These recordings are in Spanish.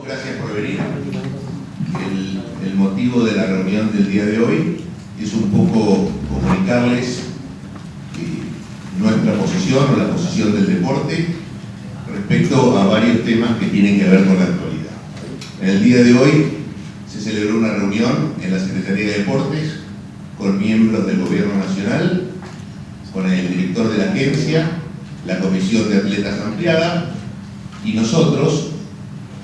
Gracias por venir. El motivo de la reunión del día de hoy es un poco comunicarles nuestra posición o la posición del deporte respecto a varios temas que tienen que ver con la actualidad. En el día de hoy se celebró una reunión en la Secretaría de Deportes con miembros del Gobierno Nacional, con el director de la agencia, la Comisión de Atletas Ampliada y nosotros,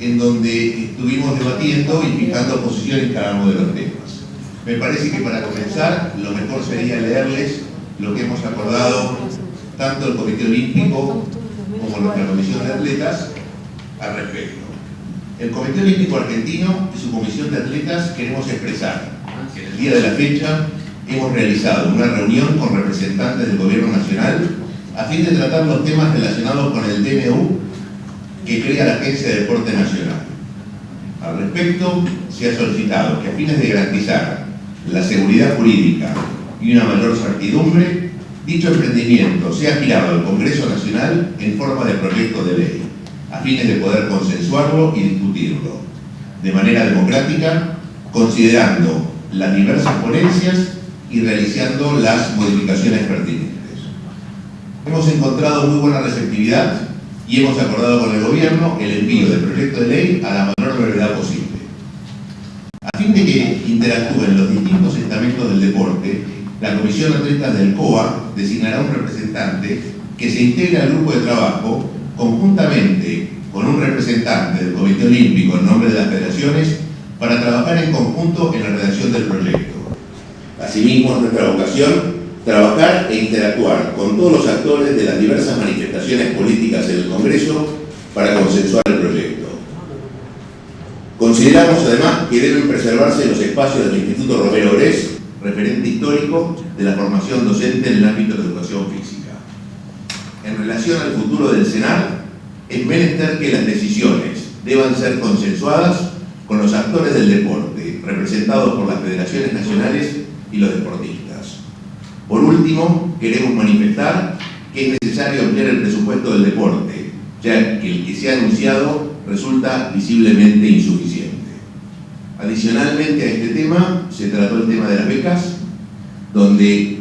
en donde estuvimos debatiendo y fijando posiciones en cada uno de los temas. Me parece que para comenzar, lo mejor sería leerles lo que hemos acordado tanto el Comité Olímpico como nuestra Comisión de Atletas al respecto. El Comité Olímpico Argentino y su Comisión de Atletas queremos expresar que en el día de la fecha hemos realizado una reunión con representantes del Gobierno Nacional a fin de tratar los temas relacionados con el DNU que crea la Agencia de Deporte Nacional. Al respecto, se ha solicitado que a fines de garantizar la seguridad jurídica y una mayor certidumbre, dicho emprendimiento sea girado al Congreso Nacional en forma de proyecto de ley, a fines de poder consensuarlo y discutirlo de manera democrática, considerando las diversas ponencias y realizando las modificaciones pertinentes. Hemos encontrado muy buena receptividad y hemos acordado con el Gobierno el envío del proyecto de ley a la mayor brevedad posible. A fin de que interactúen los distintos estamentos del deporte, la Comisión de Atletas del COA designará un representante que se integre al grupo de trabajo conjuntamente con un representante del Comité Olímpico en nombre de las federaciones para trabajar en conjunto en la redacción del proyecto. Asimismo, es nuestra vocación trabajar e interactuar con todos los actores de las diversas manifestaciones políticas en el Congreso para consensuar el proyecto. Consideramos además que deben preservarse los espacios del Instituto Romero Ores, referente histórico de la formación docente en el ámbito de la educación física. En relación al futuro del CENAR, es menester que las decisiones deban ser consensuadas con los actores del deporte, representados por las federaciones nacionales y los deportistas. Por último, queremos manifestar que es necesario ampliar el presupuesto del deporte, ya que el que se ha anunciado resulta visiblemente insuficiente. Adicionalmente a este tema, se trató el tema de las becas, donde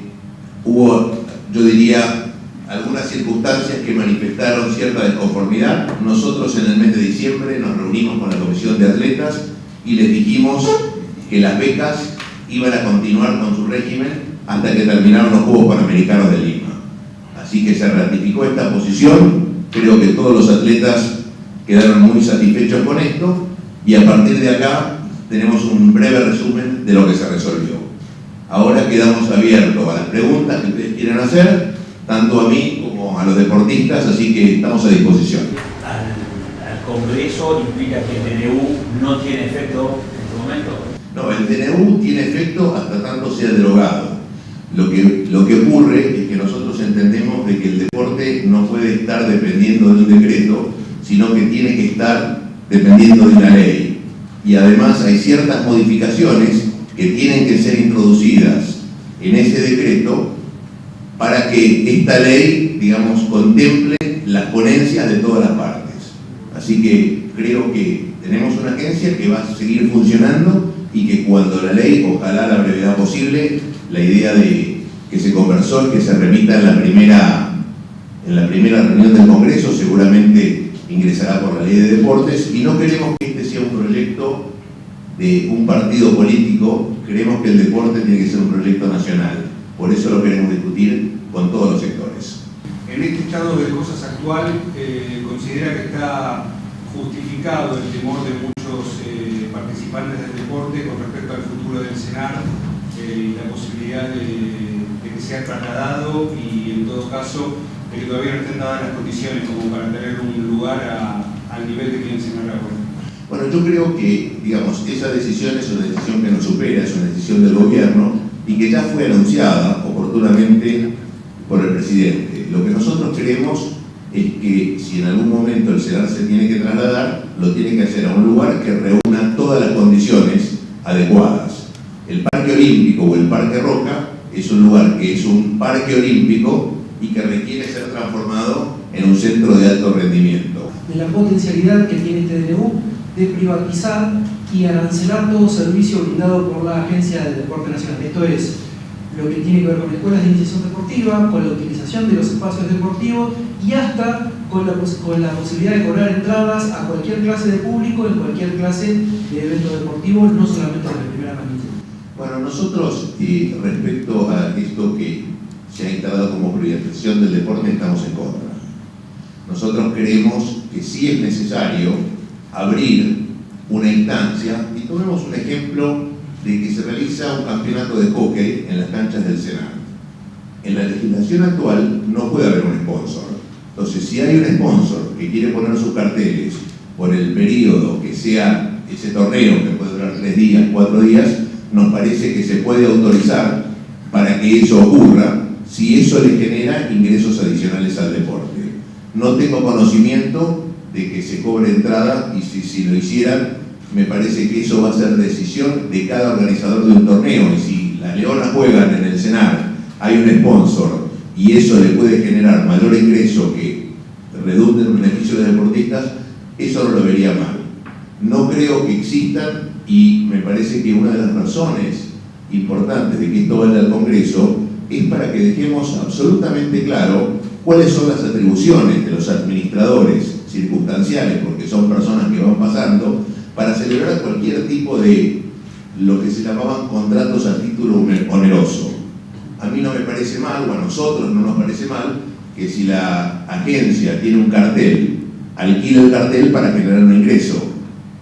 hubo, yo diría, algunas circunstancias que manifestaron cierta desconformidad. Nosotros en el mes de diciembre nos reunimos con la Comisión de Atletas y les dijimos que las becas iban a continuar con su régimen hasta que terminaron los Juegos Panamericanos de Lima. Así que se ratificó esta posición. Creo que todos los atletas quedaron muy satisfechos con esto y a partir de acá tenemos un breve resumen de lo que se resolvió. Ahora quedamos abiertos a las preguntas que ustedes quieran hacer, tanto a mí como a los deportistas, así que estamos a disposición. Al Congreso implica que el DNU no tiene efecto en este momento. No, el DNU tiene efecto hasta tanto sea derogado. Lo que ocurre es que nosotros entendemos de que el deporte no puede estar dependiendo de un decreto, sino que tiene que estar dependiendo de una ley. Y además hay ciertas modificaciones que tienen que ser introducidas en ese decreto para que esta ley, digamos, contemple las ponencias de todas las partes. Así que creo que tenemos una agencia que va a seguir funcionando y que cuando la ley, ojalá a la brevedad posible, la idea de que se conversó y que se remita en la primera reunión del Congreso seguramente ingresará por la ley de deportes, y no queremos que este sea un proyecto de un partido político, creemos que el deporte tiene que ser un proyecto nacional, por eso lo queremos discutir con todos los sectores. En este estado de cosas actual, considera que está justificado el temor de muchos participantes del deporte con respecto al futuro del CENAR y la posibilidad de que sea trasladado y en todo caso de que todavía no estén dadas las condiciones como para tener un lugar al nivel que tiene el CENAR ahora? Bueno, yo creo que, digamos, esa decisión es una decisión que nos supera, es una decisión del Gobierno y que ya fue anunciada oportunamente por el presidente. Lo que nosotros creemos es que si en algún momento el CENAR se tiene que trasladar, lo tiene que hacer a un lugar que reúna todas las condiciones adecuadas. El Parque Olímpico o el Parque Roca es un lugar que es un parque olímpico y que requiere ser transformado en un centro de alto rendimiento. De la potencialidad que tiene este DNU de privatizar y arancelar todo servicio brindado por la Agencia del Deporte Nacional. Esto es lo que tiene que ver con escuelas de iniciación deportiva, con la utilización de los espacios deportivos y hasta con la posibilidad de cobrar entradas a cualquier clase de público, en cualquier clase de evento deportivo, no solamente de la primera magnitud. Bueno, nosotros, respecto a esto que se ha instalado como privatización del deporte, estamos en contra. Nosotros creemos que sí es necesario abrir una instancia, y tomemos un ejemplo de que se realiza un campeonato de hockey en las canchas del Senado. En la legislación actual no puede haber un sponsor. Entonces, si hay un sponsor que quiere poner sus carteles por el periodo que sea ese torneo, que puede durar 3 días, 4 días, nos parece que se puede autorizar para que eso ocurra, si eso le genera ingresos adicionales al deporte. No tengo conocimiento de que se cobre entrada, y si lo hicieran, me parece que eso va a ser decisión de cada organizador de un torneo, y si las Leonas juegan en el CENAR, hay un sponsor, y eso le puede generar mayor ingreso que redunde en beneficio de los deportistas, eso no lo vería mal. No creo que existan, y me parece que una de las razones importantes de que esto vaya al Congreso es para que dejemos absolutamente claro cuáles son las atribuciones de los administradores circunstanciales, porque son personas que van pasando, para celebrar cualquier tipo de lo que se llamaban contratos a título oneroso. A mí no me parece mal, o a nosotros no nos parece mal, que si la agencia tiene un cartel, alquila el cartel para generar un ingreso.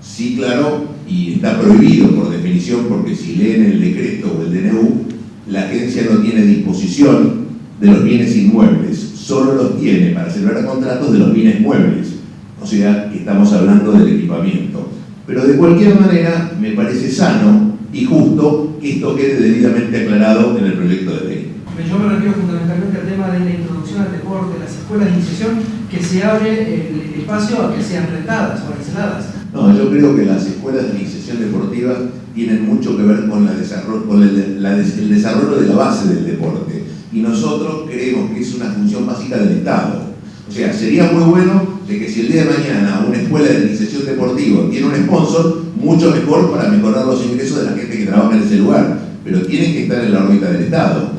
Sí, claro, y está prohibido por definición, porque si leen el decreto o el DNU, la agencia no tiene disposición de los bienes inmuebles, solo los tiene para celebrar contratos de los bienes muebles. O sea, estamos hablando del equipamiento. Pero de cualquier manera, me parece sano y justo que esto quede debidamente aclarado en el proyecto de ley. Yo me refiero fundamentalmente al tema de la introducción al deporte, las escuelas de iniciación, que se abre el espacio a que sean rentadas o aranzeladas. No, yo creo que las escuelas de iniciación deportiva tienen mucho que ver con, el desarrollo de la base del deporte. Y nosotros creemos que es una función básica del Estado. O sea, sería muy bueno de que si el día de mañana una escuela de iniciación deportiva tiene un sponsor, mucho mejor para mejorar los ingresos de la gente que trabaja en ese lugar. Pero tienen que estar en la órbita del Estado,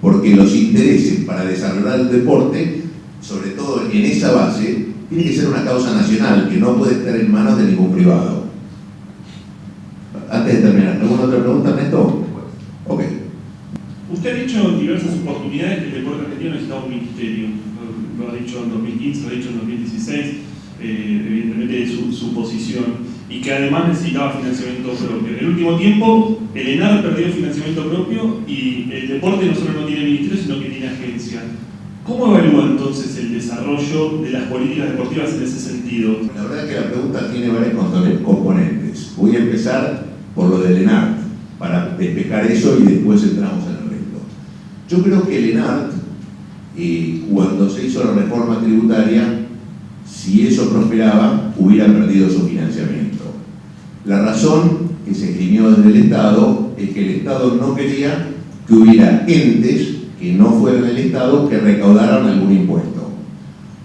porque los intereses para desarrollar el deporte, sobre todo en esa base, tiene que ser una causa nacional, que no puede estar en manos de ningún privado. Antes de terminar, ¿alguna otra pregunta, Ernesto? Ok. Usted ha dicho en diversas oportunidades que el deporte argentino necesitaba un ministerio. Lo ha dicho en 2015, lo ha dicho en 2016, evidentemente es su posición, y que además necesitaba financiamiento propio. En el último tiempo, el ENAR perdió financiamiento propio y el deporte no solo no tiene ministerio, sino que tiene agencia. ¿Cómo evalúa entonces el desarrollo de las políticas deportivas en ese sentido? La verdad es que la pregunta tiene varios componentes. Voy a empezar por lo del ENAR, para despejar eso y después entramos en el resto. Yo creo que el ENAR, cuando se hizo la reforma tributaria, si eso prosperaba, hubiera perdido su financiamiento. La razón que se esgrimió desde el Estado es que el Estado no quería que hubiera entes que no fueran el Estado que recaudaran algún impuesto.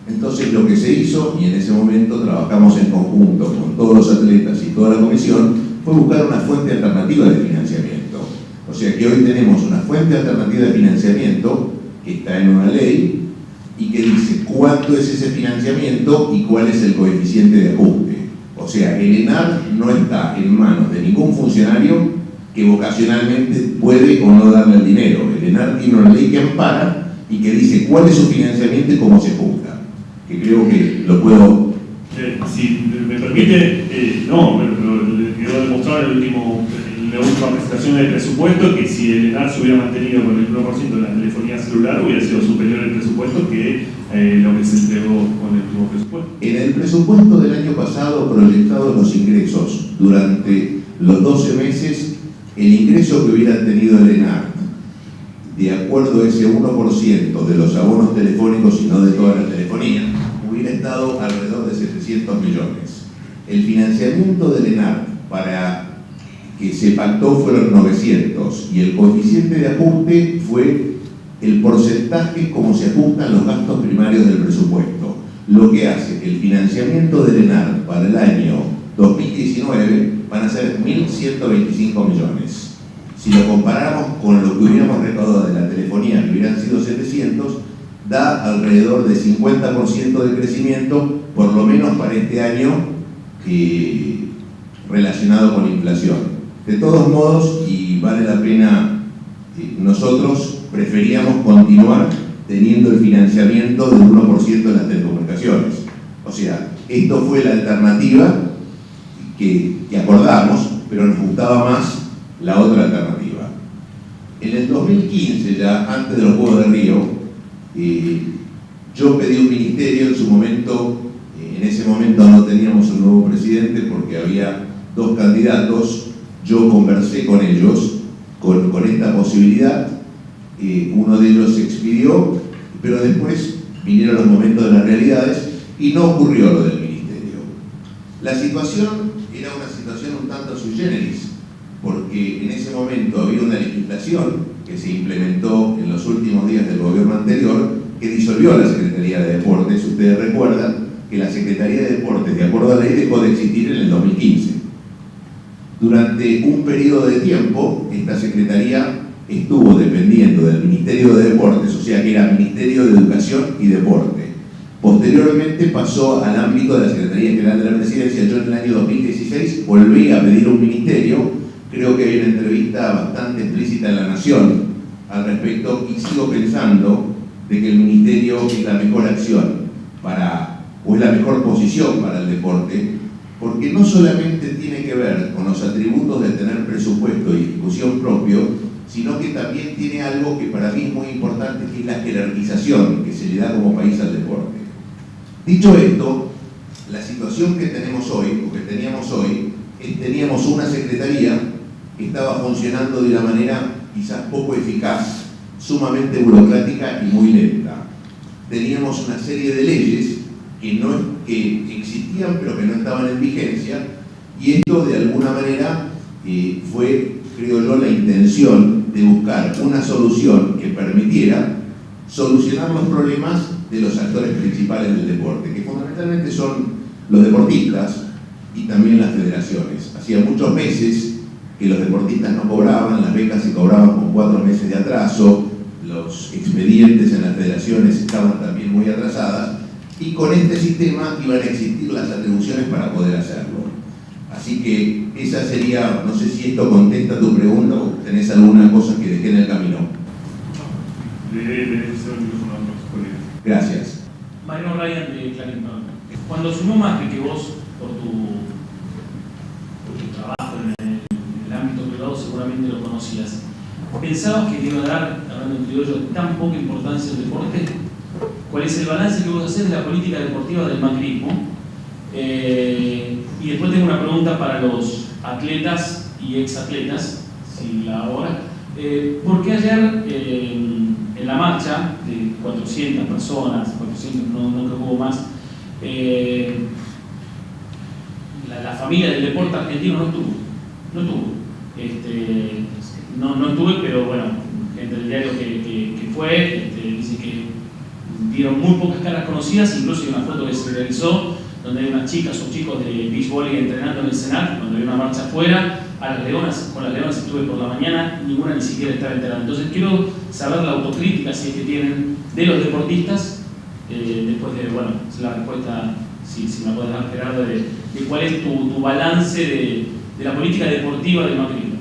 Entonces lo que se hizo, y en ese momento trabajamos en conjunto con todos los atletas y toda la comisión, fue buscar una fuente alternativa de financiamiento. O sea que hoy tenemos una fuente alternativa de financiamiento que está en una ley y que dice cuánto es ese financiamiento y cuál es el coeficiente de ajuste. O sea, el ENAR no está en manos de ningún funcionario que vocacionalmente puede o no darle el dinero. El ENAR tiene una ley que ampara y que dice cuál es su financiamiento y cómo se ajusta. Que creo que lo puedo... Si me permite, no, pero quedó demostrado en la última presentación del presupuesto que si el ENAR se hubiera mantenido con el 1% de la telefonía celular, hubiera sido superior el presupuesto que lo que se entregó con el último presupuesto. En el presupuesto del año pasado, proyectados los ingresos durante los 12 meses, el ingreso que hubiera tenido el ENAR, de acuerdo a ese 1% de los abonos telefónicos y no de toda la telefonía, hubiera estado alrededor de 700 millones. El financiamiento del ENAR para que se pactó fueron 900 y el coeficiente de ajuste fue el porcentaje como se ajustan los gastos primarios del presupuesto, lo que hace que el financiamiento del ENAR para el año 2017 2019 van a ser 1.125 millones. Si lo comparamos con lo que hubiéramos recaudado de la telefonía, que hubieran sido 700, da alrededor de 50% de crecimiento, por lo menos para este año, relacionado con la inflación. De todos modos, y vale la pena, nosotros preferíamos continuar teniendo el financiamiento del 1% de las telecomunicaciones. O sea, esto fue la alternativa que acordamos, pero nos gustaba más la otra alternativa. En el 2015, ya antes de los Juegos de Río, yo pedí un ministerio. En su momento, en ese momento no teníamos un nuevo presidente porque había 2 candidatos. Yo conversé con ellos con esta posibilidad. Uno de ellos se expidió, pero después vinieron los momentos de las realidades y no ocurrió lo del ministerio. La situación era una situación un tanto sui generis, porque en ese momento había una legislación que se implementó en los últimos días del gobierno anterior que disolvió la Secretaría de Deportes. Ustedes recuerdan que la Secretaría de Deportes, de acuerdo a la ley, dejó de existir en el 2015. Durante un periodo de tiempo, esta Secretaría estuvo dependiendo del Ministerio de Deportes, o sea que era Ministerio de Educación y Deporte. Posteriormente pasó al ámbito de la Secretaría General de la Presidencia. Yo en el año 2016 volví a pedir un ministerio. Creo que hay una entrevista bastante explícita en La Nación al respecto y sigo pensando de que el ministerio es la mejor acción o es la mejor posición para el deporte, porque no solamente tiene que ver con los atributos de tener presupuesto y discusión propio, sino que también tiene algo que para mí es muy importante, que es la jerarquización que se le da como país al deporte. Dicho esto, la situación que tenemos hoy, o que teníamos hoy, teníamos una secretaría que estaba funcionando de una manera quizás poco eficaz, sumamente burocrática y muy lenta. Teníamos una serie de leyes que existían pero que no estaban en vigencia, y esto de alguna manera fue, creo yo, la intención de buscar una solución que permitiera solucionar los problemas de los actores principales del deporte, que fundamentalmente son los deportistas y también las federaciones. Hacía muchos meses que los deportistas no cobraban, las becas se cobraban con 4 meses de atraso, los expedientes en las federaciones estaban también muy atrasadas, y con este sistema iban a existir las atribuciones para poder hacerlo. Así que esa sería, no sé si esto contesta tu pregunta o tenés alguna cosa que dejé en el camino. Gracias. Mariano Ryan de Clarín. Cuando asumió Macri, que vos, por tu trabajo en el ámbito privado, seguramente lo conocías, ¿pensabas que te iba a dar, hablando en criollo, tan poca importancia al deporte? ¿Cuál es el balance que vos haces de la política deportiva del macrismo? Y después tengo una pregunta para los atletas y exatletas, si la ahora. ¿Por qué ayer en la marcha de 400 personas, 400, no creo que hubo más, la familia del deporte argentino no estuvo? No estuve, pero bueno, gente del diario que fue, dice que dieron muy pocas caras conocidas, incluso hay una foto que se realizó donde hay unas chicas o chicos de beach volley entrenando en el Senat, cuando hay una marcha afuera. Con las leonas estuve por la mañana, ninguna ni siquiera estaba enterada. Entonces quiero saber la autocrítica, si es que tienen, de los deportistas, después de, bueno, la respuesta, si me puedes dar, Gerardo, de cuál es tu balance de la política deportiva del macrismo.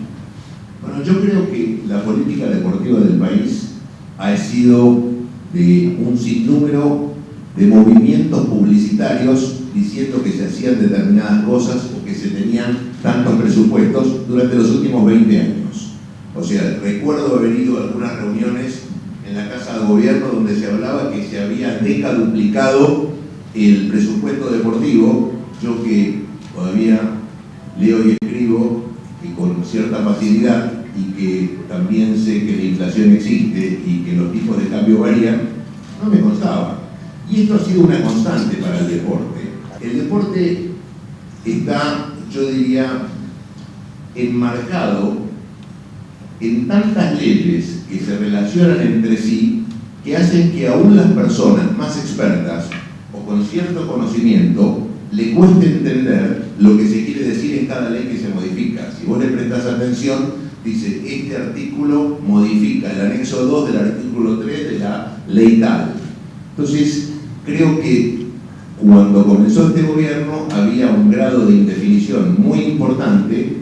Bueno, yo creo que la política deportiva del país ha sido de un sinnúmero de movimientos publicitarios diciendo que se hacían determinadas cosas o que se tenían tantos presupuestos durante los últimos 20 años. O sea, recuerdo haber ido a algunas reuniones en la Casa de Gobierno donde se hablaba que se había decaduplicado el presupuesto deportivo. Yo que todavía leo y escribo y con cierta facilidad, y que también sé que la inflación existe y que los tipos de cambio varían, no me constaba. Y esto ha sido una constante para el deporte. El deporte está, yo diría, enmarcado en tantas leyes que se relacionan entre sí, que hacen que aún las personas más expertas o con cierto conocimiento le cueste entender lo que se quiere decir en cada ley que se modifica. Si vos le prestás atención, dice, este artículo modifica el anexo 2 del artículo 3 de la ley tal. Entonces, creo que cuando comenzó este gobierno había un grado de indefinición muy importante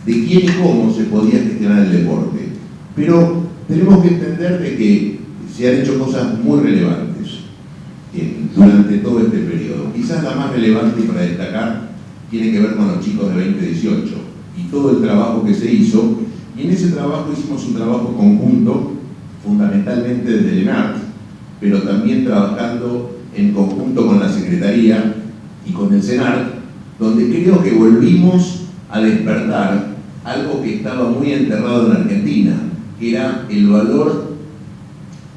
de quién y cómo se podía gestionar el deporte. Pero tenemos que entender de que se han hecho cosas muy relevantes durante todo este periodo. Quizás la más relevante para destacar tiene que ver con los chicos de 2018 y todo el trabajo que se hizo. Y en ese trabajo hicimos un trabajo conjunto, fundamentalmente desde el ENART, pero también trabajando en conjunto con la Secretaría y con el CENART, donde creo que volvimos a despertar algo que estaba muy enterrado en Argentina, que era el valor,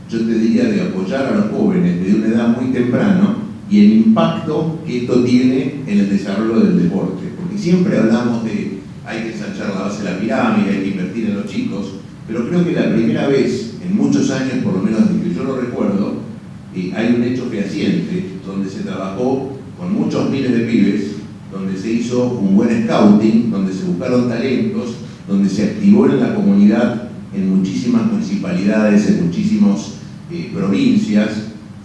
yo te diría, de apoyar a los jóvenes desde una edad muy temprana y el impacto que esto tiene en el desarrollo del deporte. Porque siempre hablamos de hay que ensanchar la base de la pirámide, hay que invertir en los chicos, pero creo que la primera vez en muchos años, por lo menos desde que yo lo recuerdo, hay un hecho fehaciente donde se trabajó con muchos miles de pibes, donde se hizo un buen scouting, donde se buscaron talentos, donde se activó en la comunidad en muchísimas municipalidades, en muchísimas provincias,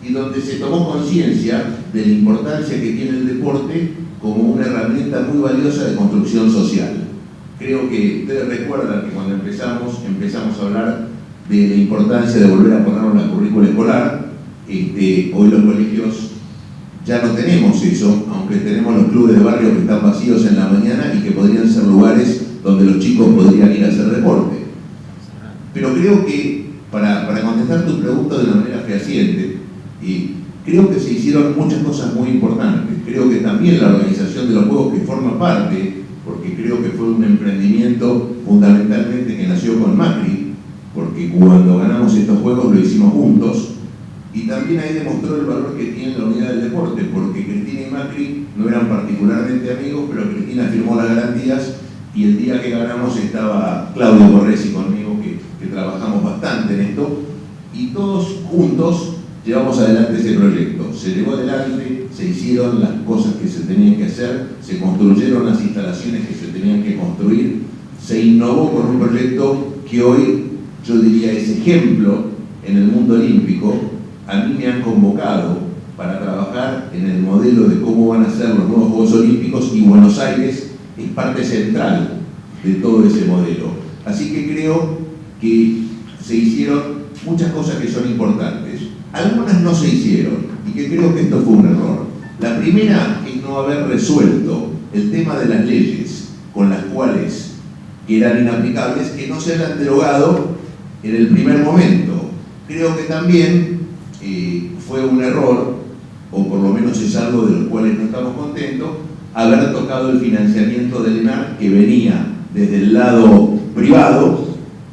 y donde se tomó conciencia de la importancia que tiene el deporte como una herramienta muy valiosa de construcción social. Creo que ustedes recuerdan que cuando empezamos a hablar de la importancia de volver a ponerlo en la currícula escolar. Hoy los colegios ya no tenemos eso, aunque tenemos los clubes de barrio que están vacíos en la mañana y que podrían ser lugares donde los chicos podrían ir a hacer deporte. Pero creo que, para contestar tu pregunta de una manera fehaciente, creo que se hicieron muchas cosas muy importantes. Creo que también la organización de los Juegos, que forma parte, porque creo que fue un emprendimiento fundamentalmente que nació con Macri, porque cuando ganamos estos Juegos lo hicimos juntos, y también ahí demostró el valor que tiene la unidad del deporte, porque Cristina y Macri no eran particularmente amigos, pero Cristina firmó las garantías y el día que ganamos estaba Claudio Borresi conmigo, que trabajamos bastante en esto, y todos juntos llevamos adelante ese proyecto. Se llevó adelante, se hicieron las cosas que se tenían que hacer, se construyeron las instalaciones que se tenían que construir, se innovó con un proyecto que hoy yo diría es ejemplo en el mundo olímpico. A mí me han convocado para trabajar en el modelo de cómo van a ser los nuevos Juegos Olímpicos y Buenos Aires es parte central de todo ese modelo. Así que creo que se hicieron muchas cosas que son importantes. Algunas no se hicieron y que creo que esto fue un error. La primera es no haber resuelto el tema de las leyes con las cuales eran inaplicables, que no se hayan derogado en el primer momento. Creo que también fue un error, o por lo menos es algo de los cuales no estamos contentos, haber tocado el financiamiento del ENAR, que venía desde el lado privado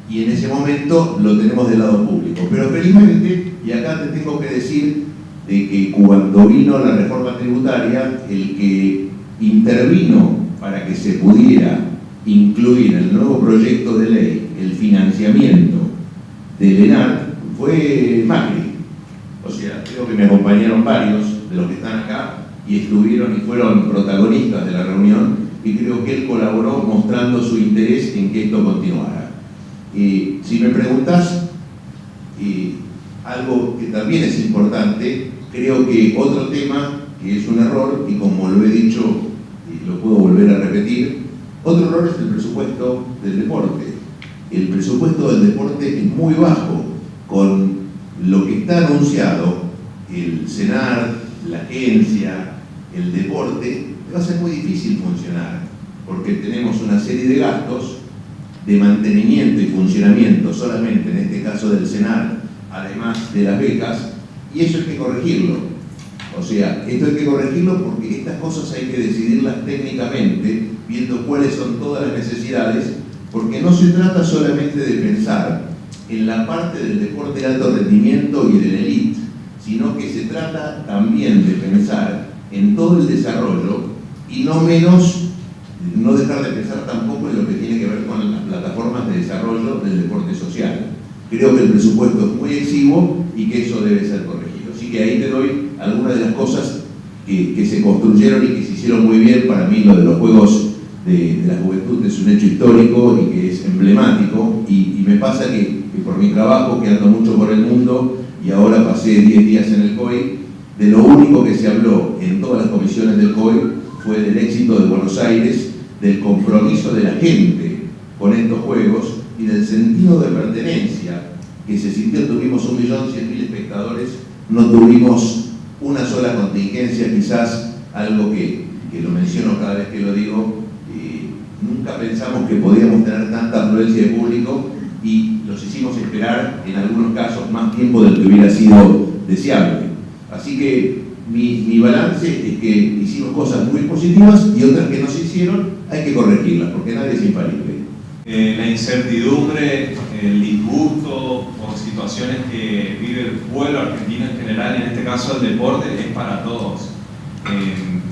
y en ese momento lo tenemos del lado público. Pero felizmente, y acá te tengo que decir de que cuando vino la reforma tributaria, el que intervino para que se pudiera incluir en el nuevo proyecto de ley el financiamiento del ENAR fue Macri. O sea, creo que me acompañaron varios de los que están acá y estuvieron y fueron protagonistas de la reunión, y creo que él colaboró mostrando su interés en que esto continuara. Si me preguntás algo que también es importante, creo que otro tema que es un error, y como lo he dicho y lo puedo volver a repetir, otro error es el presupuesto del deporte. El presupuesto del deporte es muy bajo con lo que está anunciado, el CENAR, la agencia, el deporte. Va a ser muy difícil funcionar, porque tenemos una serie de gastos de mantenimiento y funcionamiento solamente en este caso del CENAR, además de las becas, y eso hay que corregirlo. O sea, esto hay que corregirlo porque estas cosas hay que decidirlas técnicamente, viendo cuáles son todas las necesidades, porque no se trata solamente de pensar en la parte del deporte de alto rendimiento y de la elite, sino que se trata también de pensar en todo el desarrollo y no dejar de pensar tampoco en lo que tiene que ver con las plataformas de desarrollo del deporte social. Creo que el presupuesto es muy exiguo y que eso debe ser corregido. Así que ahí te doy algunas de las cosas que se construyeron y que se hicieron muy bien. Para mí lo de los Juegos de la Juventud es un hecho histórico y que es emblemático, y me pasa que por mi trabajo, que ando mucho por el mundo y ahora pasé 10 días en el COI, de lo único que se habló en todas las comisiones del COI fue del éxito de Buenos Aires, del compromiso de la gente con estos Juegos y del sentido de pertenencia que se sintió. Tuvimos 1.100.000 espectadores, no tuvimos una sola contingencia, quizás algo que lo menciono cada vez que lo digo. Nunca pensamos que podíamos tener tanta afluencia de público y los hicimos esperar en algunos casos más tiempo del que hubiera sido deseable. Así que mi balance es que hicimos cosas muy positivas y otras que no se hicieron hay que corregirlas, porque nadie es infalible. La incertidumbre, el disgusto por situaciones que vive el pueblo argentino en general, y en este caso el deporte, es para todos.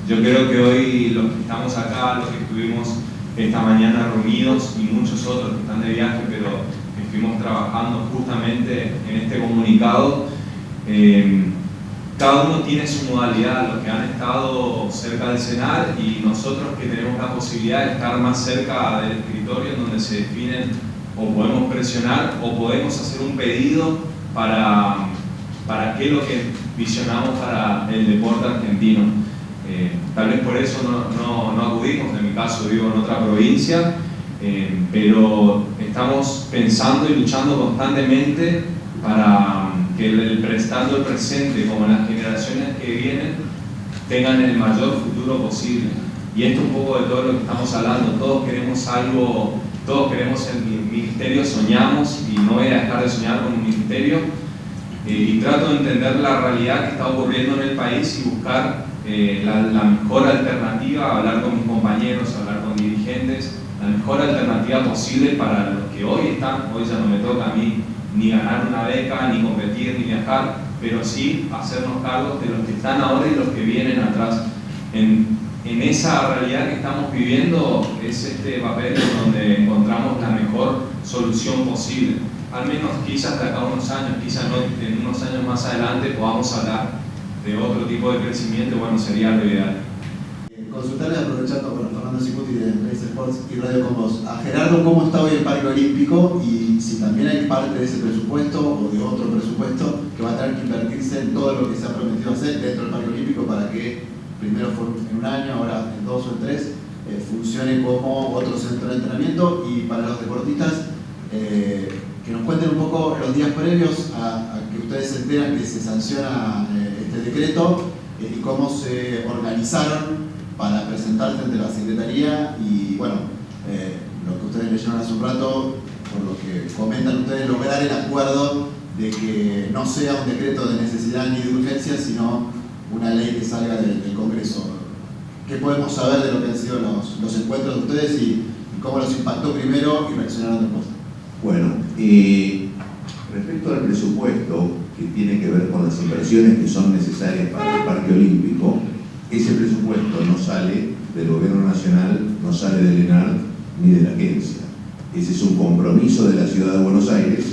Yo creo que hoy los que estamos acá, los que estuvimos esta mañana reunidos y muchos otros que están de viaje, pero que estuvimos trabajando justamente en este comunicado, cada uno tiene su modalidad, los que han estado cerca del CENAR y nosotros que tenemos la posibilidad de estar más cerca del escritorio, en donde se definen o podemos presionar o podemos hacer un pedido para qué es lo que visionamos para el deporte argentino. Tal vez por eso no acudimos, en mi caso vivo en otra provincia, pero estamos pensando y luchando constantemente para que tanto el presente como las generaciones que vienen tengan el mayor futuro posible. Y esto es un poco de todo lo que estamos hablando. Todos queremos algo, todos queremos el ministerio, soñamos, y no voy a dejar de soñar con un ministerio, y trato de entender la realidad que está ocurriendo en el país y buscar la mejor alternativa, hablar con mis compañeros, hablar con dirigentes, la mejor alternativa posible para los que hoy están. Hoy ya no me toca a mí ni ganar una beca, ni competir, ni viajar, pero sí hacernos cargo de los que están ahora y los que vienen atrás. En esa realidad que estamos viviendo es este papel donde encontramos la mejor solución posible. Al menos quizás de acá a unos años, quizás no, en unos años más adelante podamos hablar de otro tipo de crecimiento, bueno, sería lo ideal. Consultarle, aprovechando con Fernando Cicuti de Race Sports y Radio con Vos, a Gerardo, cómo está hoy el Parque Olímpico y si también hay parte de ese presupuesto o de otro presupuesto que va a tener que invertirse en todo lo que se ha prometido hacer dentro del Parque Olímpico para que primero en un año, ahora en 2 o en 3, funcione como otro centro de entrenamiento. Y para los deportistas, que nos cuenten un poco los días previos a que ustedes se enteran que se sanciona este decreto y cómo se organizaron para presentarse ante la Secretaría y, bueno, lo que ustedes leyeron hace un rato, por lo que comentan ustedes, lograr el acuerdo de que no sea un decreto de necesidad ni de urgencia, sino una ley que salga del Congreso. ¿Qué podemos saber de lo que han sido los encuentros de ustedes y cómo los impactó primero y reaccionaron después? Bueno, respecto al presupuesto que tiene que ver con las inversiones que son necesarias para el Parque Olímpico, ese presupuesto no sale del Gobierno Nacional, no sale del ENAR ni de la agencia. Ese es un compromiso de la Ciudad de Buenos Aires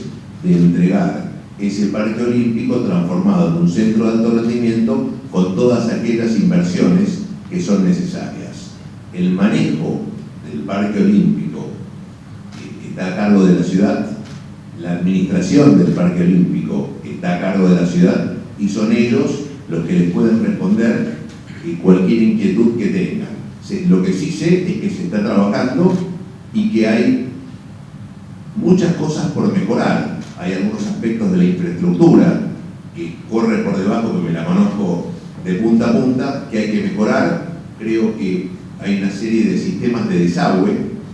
de entregar ese Parque Olímpico transformado en un centro de alto rendimiento con todas aquellas inversiones que son necesarias. El manejo del Parque Olímpico está a cargo de la ciudad, la administración del Parque Olímpico está a cargo de la ciudad y son ellos los que les pueden responder cualquier inquietud que tengan. Lo que sí sé es que se está trabajando y que hay muchas cosas por mejorar. Hay algunos aspectos de la infraestructura que corre por debajo, que me la conozco de punta a punta, que hay que mejorar. Creo que hay una serie de sistemas de desagüe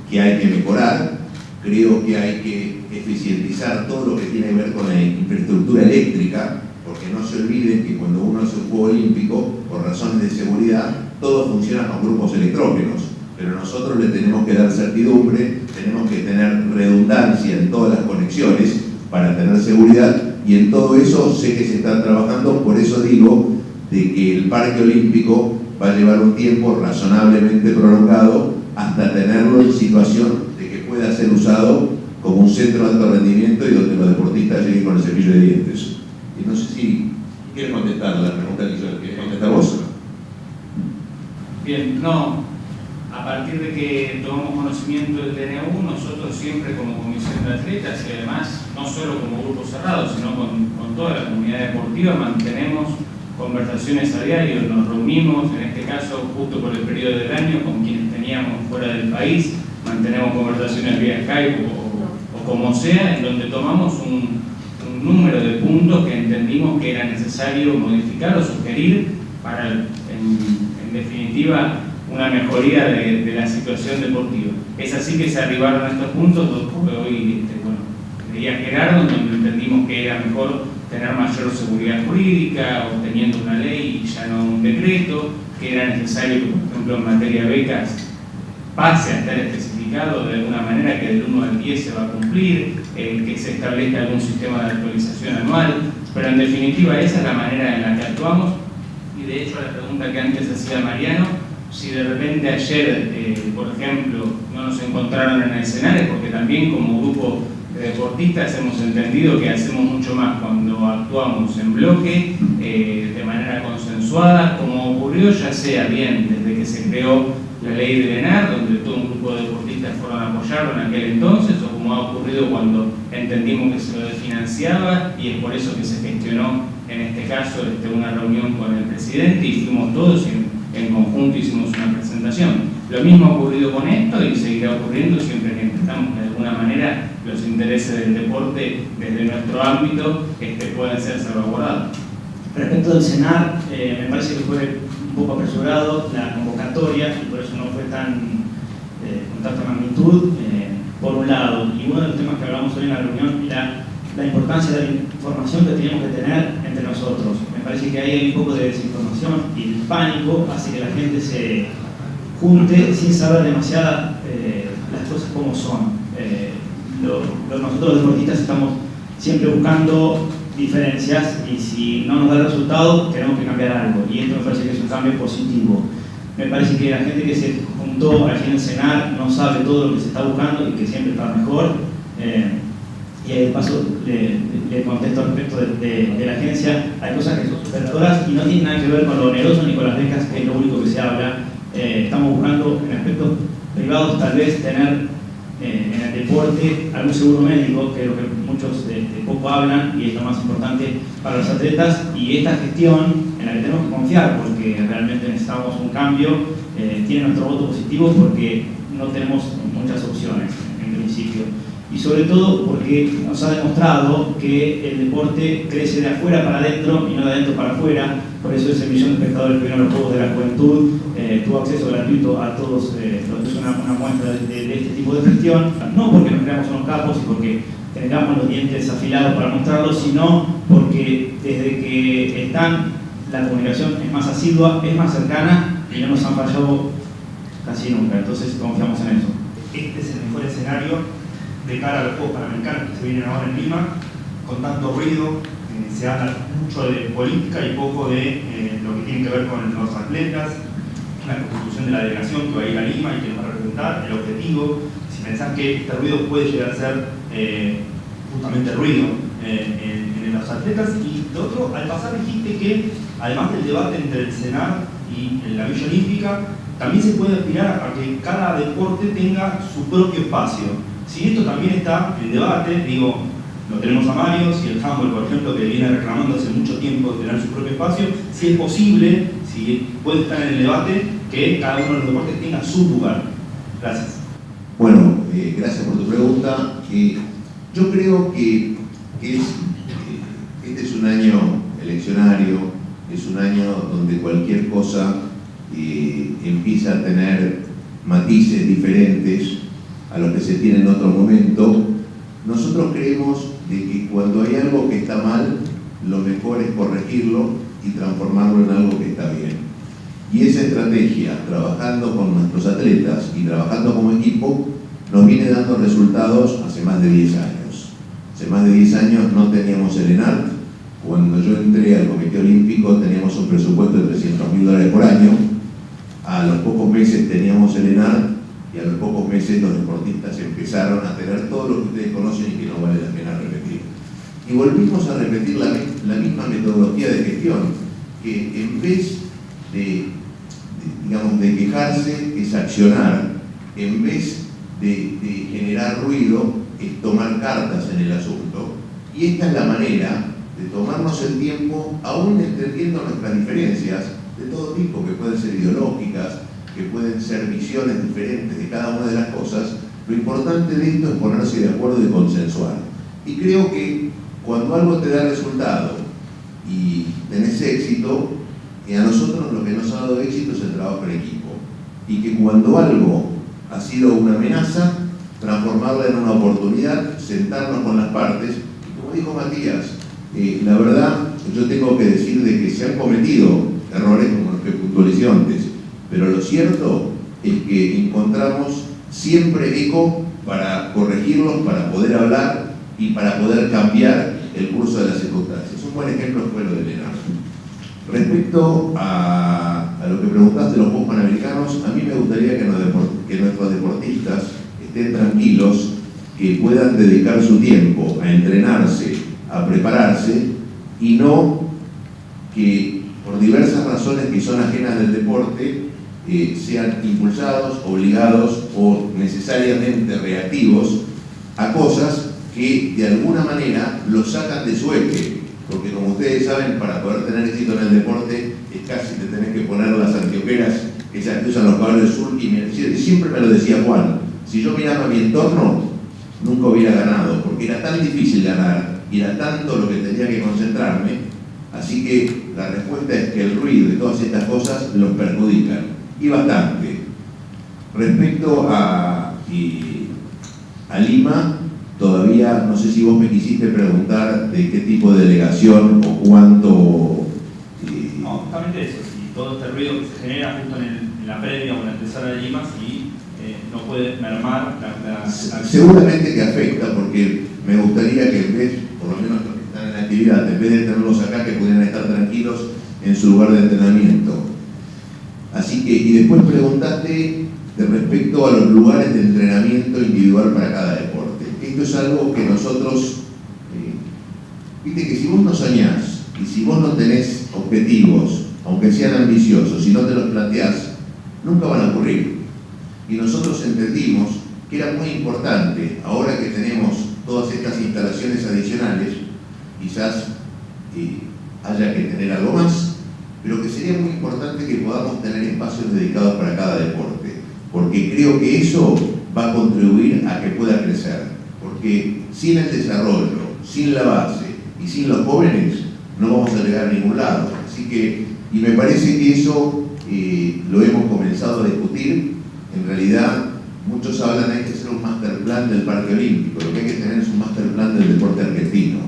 que hay que mejorar. Creo que hay que eficientizar todo lo que tiene que ver con la infraestructura eléctrica, porque no se olviden que cuando uno hace un juego olímpico, por razones de seguridad, todo funciona con grupos electrógenos, pero nosotros le tenemos que dar certidumbre, tenemos que tener redundancia en todas las conexiones para tener seguridad, y en todo eso sé que se está trabajando. Por eso digo de que el Parque Olímpico va a llevar un tiempo razonablemente prolongado hasta tenerlo en situación de que pueda ser usado como un centro de alto rendimiento y donde los deportistas lleguen con el cepillo de dientes. Y no sé si quieres contestar la pregunta que yo. ¿Quieres contestar vos? Bien, no. A partir de que tomamos conocimiento del DNU, nosotros siempre como Comisión de Atletas y además no solo como grupo cerrado, sino con toda la comunidad deportiva mantenemos conversaciones a diario, nos reunimos, en este caso justo por el periodo del año, con quienes teníamos fuera del país, mantenemos conversaciones vía Skype o como sea, en donde tomamos un número de puntos que entendimos que era necesario modificar o sugerir para, en definitiva, una mejoría de la situación deportiva. Es así que se arribaron a estos puntos, hoy leía Gerardo, donde entendimos que era mejor tener mayor seguridad jurídica, obteniendo una ley y ya no un decreto, que era necesario que, por ejemplo, en materia de becas pase a estar especificado de alguna manera que del 1 al 10 se va a cumplir, que se establezca algún sistema de actualización anual, pero en definitiva esa es la manera en la que actuamos. Y de hecho, la pregunta que antes hacía Mariano, si de repente ayer, por ejemplo, no nos encontraron en el escenario, porque también como grupo de deportistas hemos entendido que hacemos mucho más cuando actuamos en bloque, de manera consensuada, como ocurrió ya sea bien desde que se creó la ley del ENAR, donde todo un grupo de deportistas fueron a apoyarlo en aquel entonces, o como ha ocurrido cuando entendimos que se lo desfinanciaba y es por eso que se gestionó en este caso una reunión con el presidente y fuimos todos en conjunto hicimos una presentación. Lo mismo ha ocurrido con esto y seguirá ocurriendo siempre que intentamos de alguna manera los intereses del deporte desde nuestro ámbito pueden ser salvaguardados. Respecto del CENAR, me parece que fue un poco apresurado la convocatoria y por eso no fue con tanta magnitud, por un lado. Y uno de los temas que hablamos hoy en la reunión era la importancia de la información que teníamos que tener entre nosotros. Me parece que ahí hay un poco de desinformación y el pánico hace que la gente se junte sin saber demasiado las cosas como son. Nosotros los deportistas estamos siempre buscando diferencias y si no nos da el resultado tenemos que cambiar algo y esto me parece que es un cambio positivo. Me parece que la gente que se juntó aquí en el CENAR no sabe todo lo que se está buscando y que siempre está mejor. Y de paso le contesto respecto de la agencia, hay cosas que son superadoras y no tienen nada que ver con lo oneroso ni con las becas, que es lo único que se habla. Estamos buscando en aspectos privados tal vez tener en el deporte algún seguro médico, que es lo que muchos poco hablan y es lo más importante para los atletas, y esta gestión en la que tenemos que confiar porque realmente necesitamos un cambio, tiene nuestro voto positivo porque no tenemos muchas opciones en principio. Y sobre todo porque nos ha demostrado que el deporte crece de afuera para adentro y no de adentro para afuera. Por eso ese millón de espectadores que vieron los Juegos de la Juventud tuvo acceso gratuito a todos, es una muestra de este tipo de gestión. No porque nos creamos unos capos y porque tengamos los dientes afilados para mostrarlo, sino porque desde que están, la comunicación es más asidua, es más cercana y no nos han fallado casi nunca. Entonces confiamos en eso. Este es el mejor escenario de cara a los Juegos Panamericanos que se vienen ahora en Lima, con tanto ruido, se habla mucho de política y poco de lo que tiene que ver con los atletas, la constitución de la delegación que va a ir a Lima y que nos va a representar, el objetivo, si pensás que este ruido puede llegar a ser justamente ruido en los atletas. Y de otro, al pasar dijiste que además del debate entre el CENAR y la Villa Olímpica, también se puede aspirar a que cada deporte tenga su propio espacio. Si esto también está en debate, digo, lo tenemos a Mario, si el handball, por ejemplo, que viene reclamando hace mucho tiempo tener su propio espacio, si es posible, si puede estar en el debate, que cada uno de los deportes tenga su lugar. Gracias. Bueno, gracias por tu pregunta. Yo creo que este es un año eleccionario, es un año donde cualquier cosa empieza a tener matices diferentes a los que se tiene en otro momento. Nosotros creemos de que cuando hay algo que está mal, lo mejor es corregirlo y transformarlo en algo que está bien. Y esa estrategia, trabajando con nuestros atletas y trabajando como equipo, nos viene dando resultados hace más de 10 años. Hace más de 10 años no teníamos el ENAR. Cuando yo entré al Comité Olímpico teníamos un presupuesto de $300.000 por año. A los pocos meses teníamos el ENAR y a los pocos meses los deportistas empezaron a tener todo lo que ustedes conocen y que no vale la pena repetir. Y volvimos a repetir la misma metodología de gestión, que en vez de digamos, de quejarse es accionar. En vez de generar ruido, es tomar cartas en el asunto. Y esta es la manera de tomarnos el tiempo, aún entendiendo nuestras diferencias de todo tipo, que pueden ser ideológicas, que pueden ser visiones diferentes de cada una de las cosas. Lo importante de esto es ponerse de acuerdo y consensuar. Y creo que cuando algo te da resultado y tenés éxito, a nosotros lo que nos ha dado éxito es el trabajo en equipo. Y que cuando algo ha sido una amenaza, transformarla en una oportunidad, sentarnos con las partes. Y como dijo Matías, la verdad, yo tengo que decir de que se han cometido errores como los que puntualicé antes, pero lo cierto es que encontramos siempre eco para corregirlos, para poder hablar y para poder cambiar el curso de las circunstancias. Un buen ejemplo fue lo de Leonardo. Respecto a lo que preguntaste de los Juegos Panamericanos, a mí me gustaría que nuestros deportistas estén tranquilos, que puedan dedicar su tiempo a entrenarse, a prepararse, y no que por diversas razones que son ajenas del deporte sean impulsados, obligados o necesariamente reactivos a cosas que de alguna manera los sacan de su eje. Porque como ustedes saben, para poder tener éxito en el deporte es casi te tenés que poner las anteojeras, esas que usan los caballos de sur, y siempre me lo decía Juan, si yo miraba mi entorno, nunca hubiera ganado, porque era tan difícil ganar, y era tanto lo que tenía que concentrarme, así que la respuesta es que el ruido y todas estas cosas los perjudican, y bastante. Respecto a Lima, todavía no sé si vos me quisiste preguntar de qué tipo de delegación o cuánto... No, justamente eso, si todo este ruido que se genera justo en la previa o en la antesala de Lima, si no puede mermar la... Seguramente que afecta, porque me gustaría que en vez, por lo menos los que están en la actividad, en vez de tenerlos acá, que pudieran estar tranquilos en su lugar de entrenamiento. Así que, y después preguntaste de respecto a los lugares de entrenamiento individual para cada deporte. Esto es algo que nosotros, viste que si vos no soñás y si vos no tenés objetivos, aunque sean ambiciosos, si no te los planteás, nunca van a ocurrir. Y nosotros entendimos que era muy importante, ahora que tenemos todas estas instalaciones adicionales, quizás haya que tener algo más, pero que sería muy importante que podamos tener espacios dedicados para cada deporte, porque creo que eso va a contribuir a que pueda crecer. Porque sin el desarrollo, sin la base y sin los jóvenes, no vamos a llegar a ningún lado. Así que, y me parece que eso lo hemos comenzado a discutir. En realidad, muchos hablan de que hay que hacer un master plan del Parque Olímpico. Lo que hay que tener es un master plan del deporte argentino,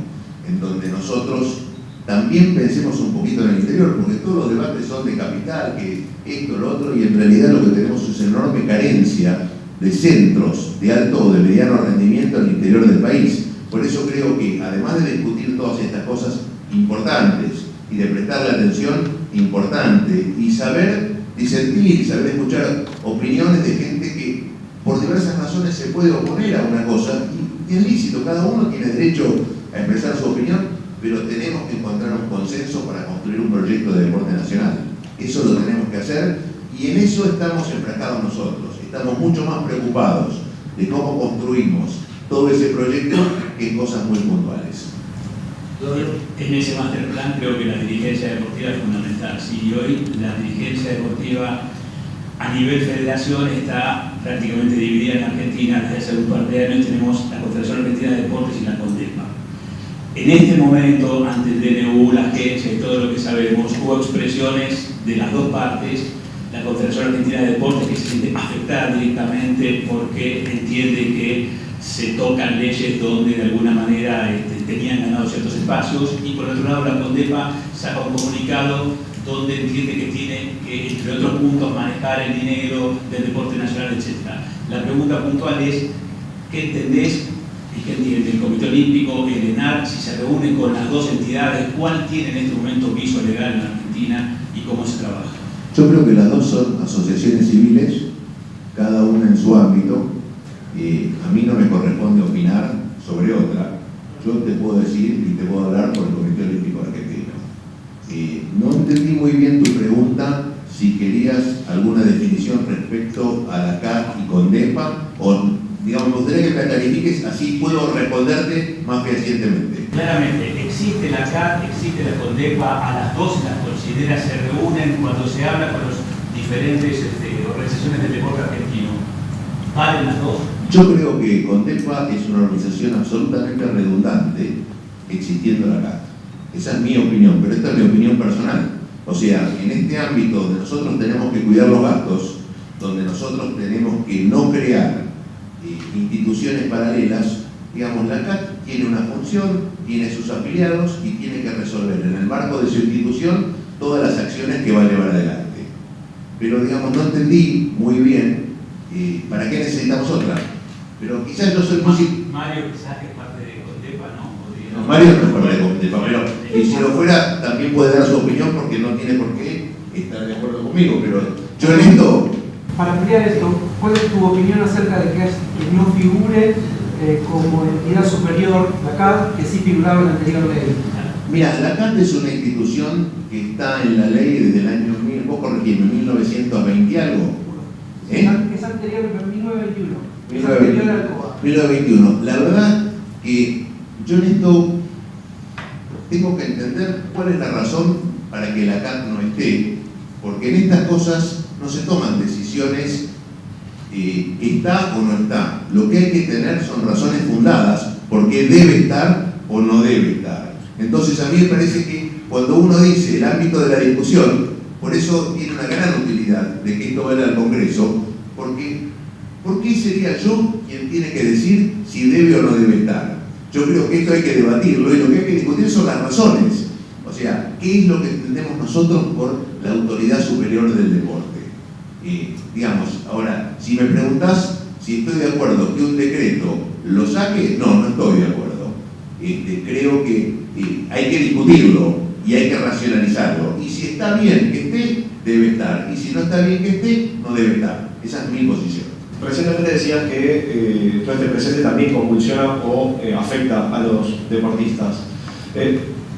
en donde nosotros también pensemos un poquito en el interior, porque todos los debates son de capital, que esto, lo otro, y en realidad lo que tenemos es enorme carencia de centros de alto o de mediano rendimiento en el interior del país. Por eso creo que, además de discutir todas estas cosas importantes y de prestarle atención importante y saber disentir y saber escuchar opiniones de gente que por diversas razones se puede oponer a una cosa, y es lícito, cada uno tiene derecho a expresar su opinión, pero tenemos que encontrar un consenso para construir un proyecto de deporte nacional. Eso lo tenemos que hacer, y en eso estamos enfrascados nosotros. Estamos mucho más preocupados de cómo construimos todo ese proyecto que en cosas muy puntuales. En ese master plan creo que la dirigencia deportiva es fundamental. Si hoy la dirigencia deportiva a nivel federación está prácticamente dividida en Argentina, desde hace un par de años tenemos la Confederación Argentina de Deportes y la CONDEPA. En este momento, ante el DNU, la agencia y todo lo que sabemos, hubo expresiones de las dos partes. La Confederación Argentina de Deportes, que se siente afectada directamente porque entiende que se tocan leyes donde de alguna manera tenían ganado ciertos espacios, y por otro lado la CONDEPA saca un comunicado donde entiende que tiene que, entre otros puntos, manejar el dinero del deporte nacional, etc. La pregunta puntual es, ¿qué entendés y qué entiende el Comité Olímpico, el ENAR, si se reúne con las dos entidades? ¿Cuál tiene en este momento viso legal en Argentina y cómo se trabaja? Yo creo que las dos son asociaciones civiles, cada una en su ámbito. A mí no me corresponde opinar sobre otra. Yo te puedo decir y te puedo hablar por el Comité Olímpico Argentino. No entendí muy bien tu pregunta, si querías alguna definición respecto a la CAT y CONDEPA, o digamos, me gustaría que me clarifiques, así puedo responderte más fehacientemente. Claramente, existe la CAT, existe la CONDEPA, a las dos las considera, se reúnen cuando se habla con las diferentes organizaciones del deporte argentino. ¿Valen las dos? Yo creo que CONDEPA es una organización absolutamente redundante, existiendo la CAT. Esa es mi opinión, pero esta es mi opinión personal. O sea, en este ámbito donde nosotros tenemos que cuidar los gastos, donde nosotros tenemos que no crear instituciones paralelas, digamos, la CAT tiene una función, tiene sus afiliados y tiene que resolver en el marco de su institución todas las acciones que va a llevar adelante. Pero, digamos, no entendí muy bien para qué necesitamos otra. Pero quizás yo soy muy... Mario quizás es parte de CONDEPA, ¿no? No, Mario no es parte de CONDEPA, pero y si lo fuera también puede dar su opinión porque no tiene por qué estar de acuerdo conmigo, pero yo en esto... Para ampliar esto, ¿cuál es tu opinión acerca de que no figure como entidad superior la CAT, que sí figuraba en la anterior ley? Mira, la CAT es una institución que está en la ley desde el año, vos corregime, 1920 y algo. Es anterior, pero 1921. Es anterior al COA. 1921. La verdad que yo en esto tengo que entender cuál es la razón para que la CAT no esté, porque en estas cosas no se toman decisiones está o no está. Lo que hay que tener son razones fundadas por qué debe estar o no debe estar. Entonces a mí me parece que cuando uno dice el ámbito de la discusión, por eso tiene una gran utilidad de que esto vaya al Congreso, porque ¿por qué sería yo quien tiene que decir si debe o no debe estar? Yo creo que esto hay que debatirlo y lo que hay que discutir son las razones. O sea, ¿qué es lo que entendemos nosotros por la autoridad superior del deporte? Digamos, ahora, si me preguntás si estoy de acuerdo que un decreto lo saque, no estoy de acuerdo. Creo que hay que discutirlo y hay que racionalizarlo. Y si está bien que esté, debe estar. Y si no está bien que esté, no debe estar. Esa es mi posición. Recientemente decías que todo este presente también convulsiona o afecta a los deportistas.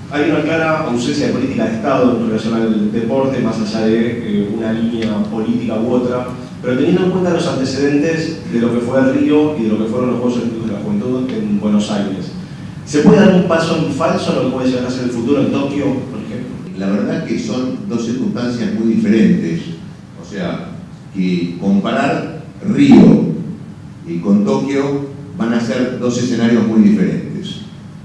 Hay una clara ausencia de política de Estado en relación al deporte, más allá de una línea política u otra, pero teniendo en cuenta los antecedentes de lo que fue el Río y de lo que fueron los Juegos Olímpicos de la Juventud en Buenos Aires, ¿se puede dar un paso en falso a lo que puede llegar a ser el futuro en Tokio, por ejemplo? La verdad que son dos circunstancias muy diferentes. O sea, que comparar Río con Tokio van a ser dos escenarios muy diferentes.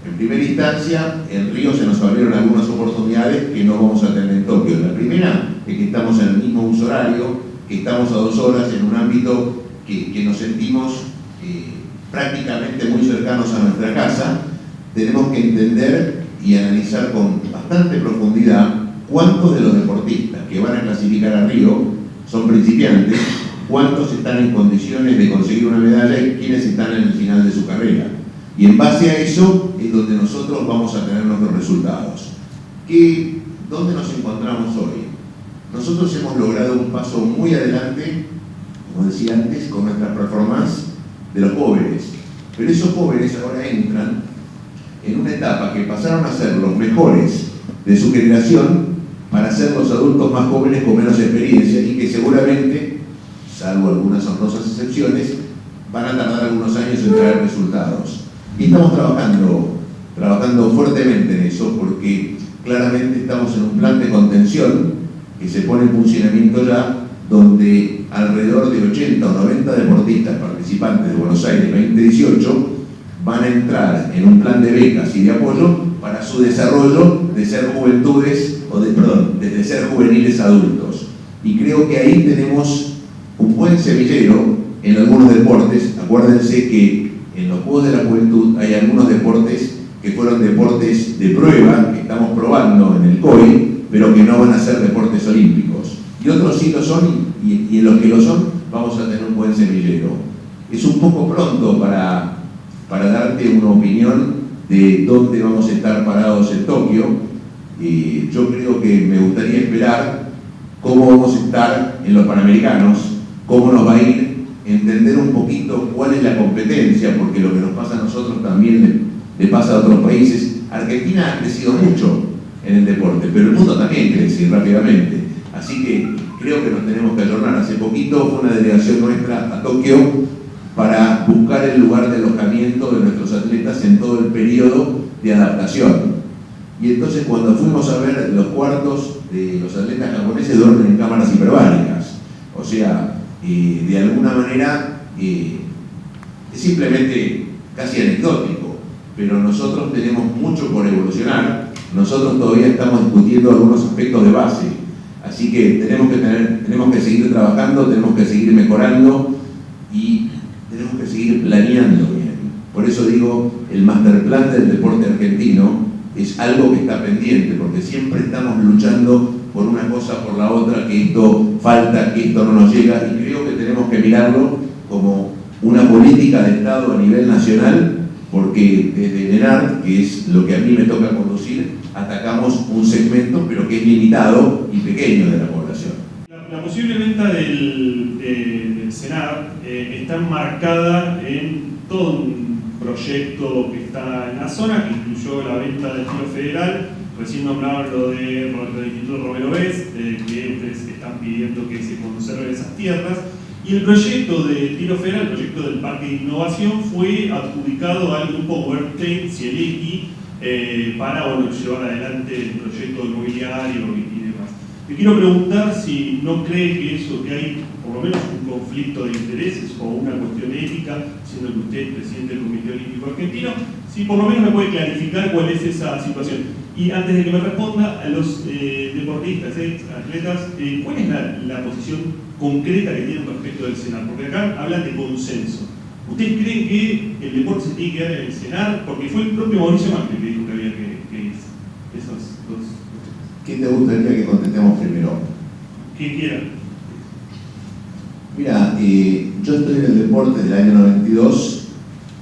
En primera instancia, en Río se nos abrieron algunas oportunidades que no vamos a tener en Tokio. La primera es que estamos en el mismo uso horario, que estamos a 2 horas en un ámbito que nos sentimos prácticamente muy cercanos a nuestra casa. Tenemos que entender y analizar con bastante profundidad cuántos de los deportistas que van a clasificar a Río son principiantes, cuántos están en condiciones de conseguir una medalla y quiénes están en el final de su carrera. Y en base a eso es donde nosotros vamos a tener nuestros resultados. ¿Dónde nos encontramos hoy? Nosotros hemos logrado un paso muy adelante, como decía antes, con nuestra performance de los jóvenes. Pero esos jóvenes ahora entran en una etapa que pasaron a ser los mejores de su generación para ser los adultos más jóvenes con menos experiencia y que seguramente, salvo algunas honrosas excepciones, van a tardar algunos años en traer resultados. Y estamos trabajando fuertemente en eso porque claramente estamos en un plan de contención que se pone en funcionamiento ya, donde alrededor de 80 o 90 deportistas participantes de Buenos Aires 2018 van a entrar en un plan de becas y de apoyo para su desarrollo de ser desde ser juveniles a adultos. Y creo que ahí tenemos un buen semillero en algunos deportes. Acuérdense que en los Juegos de la Juventud hay algunos deportes que fueron deportes de prueba, que estamos probando en el COI, pero que no van a ser deportes olímpicos. Y otros sí lo son, y en los que lo son vamos a tener un buen semillero. Es un poco pronto para darte una opinión de dónde vamos a estar parados en Tokio. Yo creo que me gustaría esperar cómo vamos a estar en los Panamericanos, cómo nos va a ir, entender un poquito cuál es la competencia, porque lo que nos pasa a nosotros también le pasa a otros países. Argentina ha crecido mucho en el deporte, pero el mundo también crece rápidamente. Así que creo que nos tenemos que ayornar. Hace poquito fue una delegación nuestra a Tokio para buscar el lugar de alojamiento de nuestros atletas en todo el periodo de adaptación. Y entonces cuando fuimos a ver los cuartos de los atletas japoneses, duermen en cámaras hiperbáricas. O sea, de alguna manera es simplemente casi anecdótico, pero nosotros tenemos mucho por evolucionar. Nosotros todavía estamos discutiendo algunos aspectos de base, así que tenemos que seguir trabajando, tenemos que seguir mejorando y tenemos que seguir planeando bien. Por eso digo, el master plan del deporte argentino es algo que está pendiente, porque siempre estamos luchando por una cosa, por la otra, que esto falta, que esto no nos llega, y creo que tenemos que mirarlo como una política de Estado a nivel nacional, porque desde el ENAR, que es lo que a mí me toca conducir, atacamos un segmento, pero que es limitado y pequeño de la población. La posible venta del CENAR está enmarcada en todo un proyecto que está en la zona, que incluyó la venta del tiro federal. Recién nombraban lo del Instituto Romero Vez, que ustedes están pidiendo que se conserven esas tierras. Y el proyecto de tiro federal, el proyecto del Parque de Innovación, fue adjudicado al grupo Wertheim Zielecki para llevar adelante el proyecto inmobiliario y demás. Te quiero preguntar si no cree que hay por lo menos un conflicto de intereses o una cuestión ética, siendo que usted es presidente del Comité Olímpico Argentino, si por lo menos me puede clarificar cuál es esa situación. Y antes de que me responda, a los deportistas, atletas, ¿cuál es la posición concreta que tienen respecto del CENAR? Porque acá hablan de consenso. ¿Ustedes creen que el deporte se tiene que dar en el CENAR? Porque fue el propio Mauricio Macri que dijo que había que esos dos. ¿Qué te gustaría que contestemos primero? Quien quiera. Mira, yo estoy en el deporte del año 92.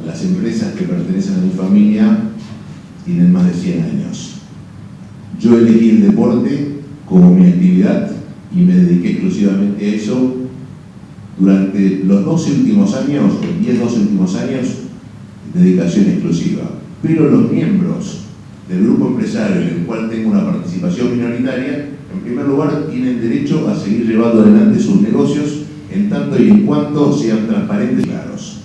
Las empresas que pertenecen a mi familia tienen más de 100 años. Yo elegí el deporte como mi actividad y me dediqué exclusivamente a eso durante los 12 últimos años, los 10-12 últimos años, dedicación exclusiva. Pero los miembros del grupo empresario en el cual tengo una participación minoritaria, en primer lugar, tienen derecho a seguir llevando adelante sus negocios en tanto y en cuanto sean transparentes y claros.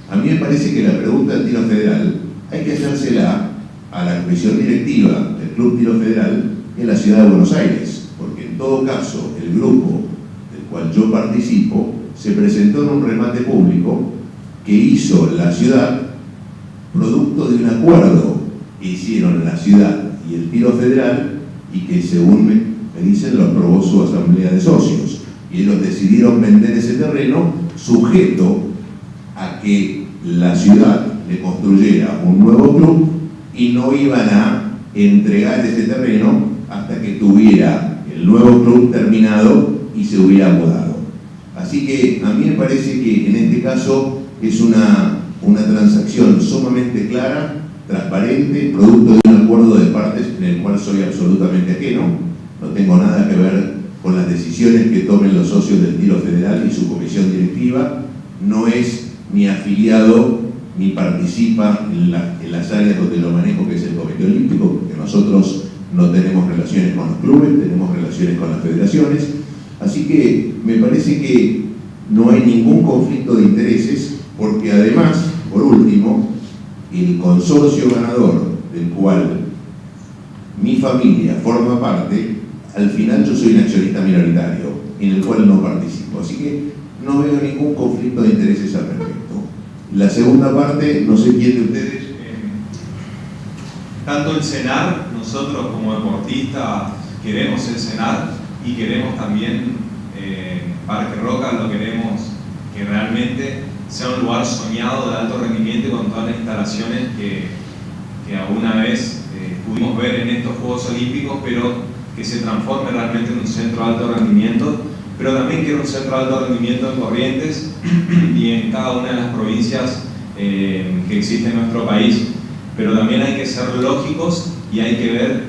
A mí me parece que la pregunta del tiro federal hay que hacérsela a la comisión directiva del Club Tiro Federal en la ciudad de Buenos Aires, porque en todo caso el grupo del cual yo participo se presentó en un remate público que hizo la ciudad producto de un acuerdo que hicieron la ciudad y el Tiro Federal y que, según me dicen, lo aprobó su asamblea de socios, y ellos decidieron vender ese terreno sujeto a que la ciudad le construyera un nuevo club y no iban a entregar ese terreno hasta que tuviera el nuevo club terminado y se hubiera mudado. Así que a mí me parece que en este caso es una transacción sumamente clara, transparente, producto de un acuerdo de partes en el cual soy absolutamente ajeno. No tengo nada que ver con las decisiones que tomen los socios del Tiro Federal y su comisión directiva. No es ni afiliado ni participa en las áreas donde lo manejo, que es el Comité Olímpico, porque nosotros no tenemos relaciones con los clubes, tenemos relaciones con las federaciones. Así que me parece que no hay ningún conflicto de intereses, porque además, por último, el consorcio ganador del cual mi familia forma parte, al final yo soy un accionista minoritario, en el cual no participo. Así que no veo ningún conflicto de intereses al respecto. La segunda parte, no sé quién de ustedes. Tanto el CENAR, nosotros como deportistas queremos el CENAR y queremos también Parque Roca, lo queremos que realmente sea un lugar soñado de alto rendimiento con todas las instalaciones que alguna vez pudimos ver en estos Juegos Olímpicos, pero que se transforme realmente en un centro de alto rendimiento, pero también quiero un centro de alto rendimiento en Corrientes y en cada una de las provincias que existe en nuestro país. Pero también hay que ser lógicos y hay que ver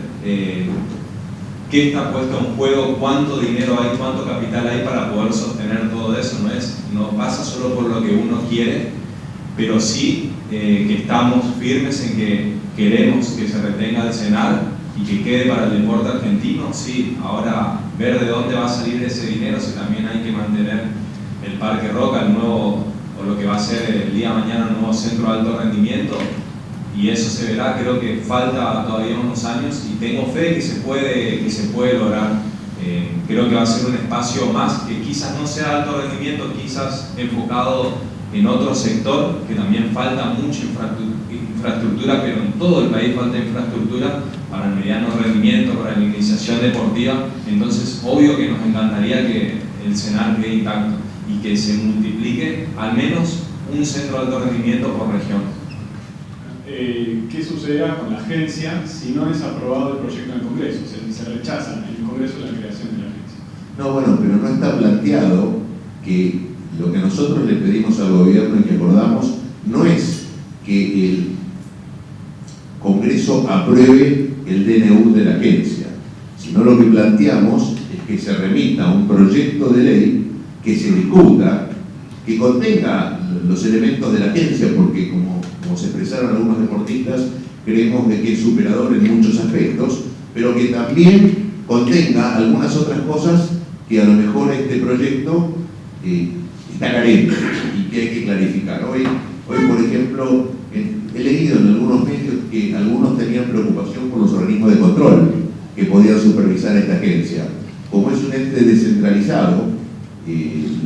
qué está puesto en juego, cuánto dinero hay, cuánto capital hay para poder sostener todo eso. No pasa solo por lo que uno quiere, pero sí que estamos firmes en que queremos que se retenga el CENAR y que quede para el deporte argentino. Sí, ahora ver de dónde va a salir ese dinero, si también hay que mantener el Parque Roca, el nuevo, o lo que va a ser el día de mañana un nuevo centro de alto rendimiento, y eso se verá. Creo que falta todavía unos años y tengo fe que se puede lograr. Creo que va a ser un espacio más que quizás no sea de alto rendimiento, quizás enfocado en otro sector, que también falta mucha infraestructura, pero en todo el país falta infraestructura para el mediano rendimiento, para la iniciación deportiva. Entonces, obvio que nos encantaría que el CENAR quede intacto y que se multiplique al menos un centro de alto rendimiento por región. ¿Qué sucederá con la agencia si no es aprobado el proyecto en el Congreso? O sea, si se rechaza en el Congreso la creación de la agencia. No, bueno, pero no está planteado que lo que nosotros le pedimos al gobierno y que acordamos no es que el Congreso apruebe el DNU de la agencia, sino lo que planteamos es que se remita un proyecto de ley que se discuta, que contenga los elementos de la agencia, porque como se expresaron algunos deportistas, creemos de que es superador en muchos aspectos, pero que también contenga algunas otras cosas que a lo mejor este proyecto está carente y que hay que clarificar. Hoy por ejemplo, he leído en algunos medios que algunos tenían preocupación por los organismos de control que podían supervisar esta agencia. Como es un ente descentralizado,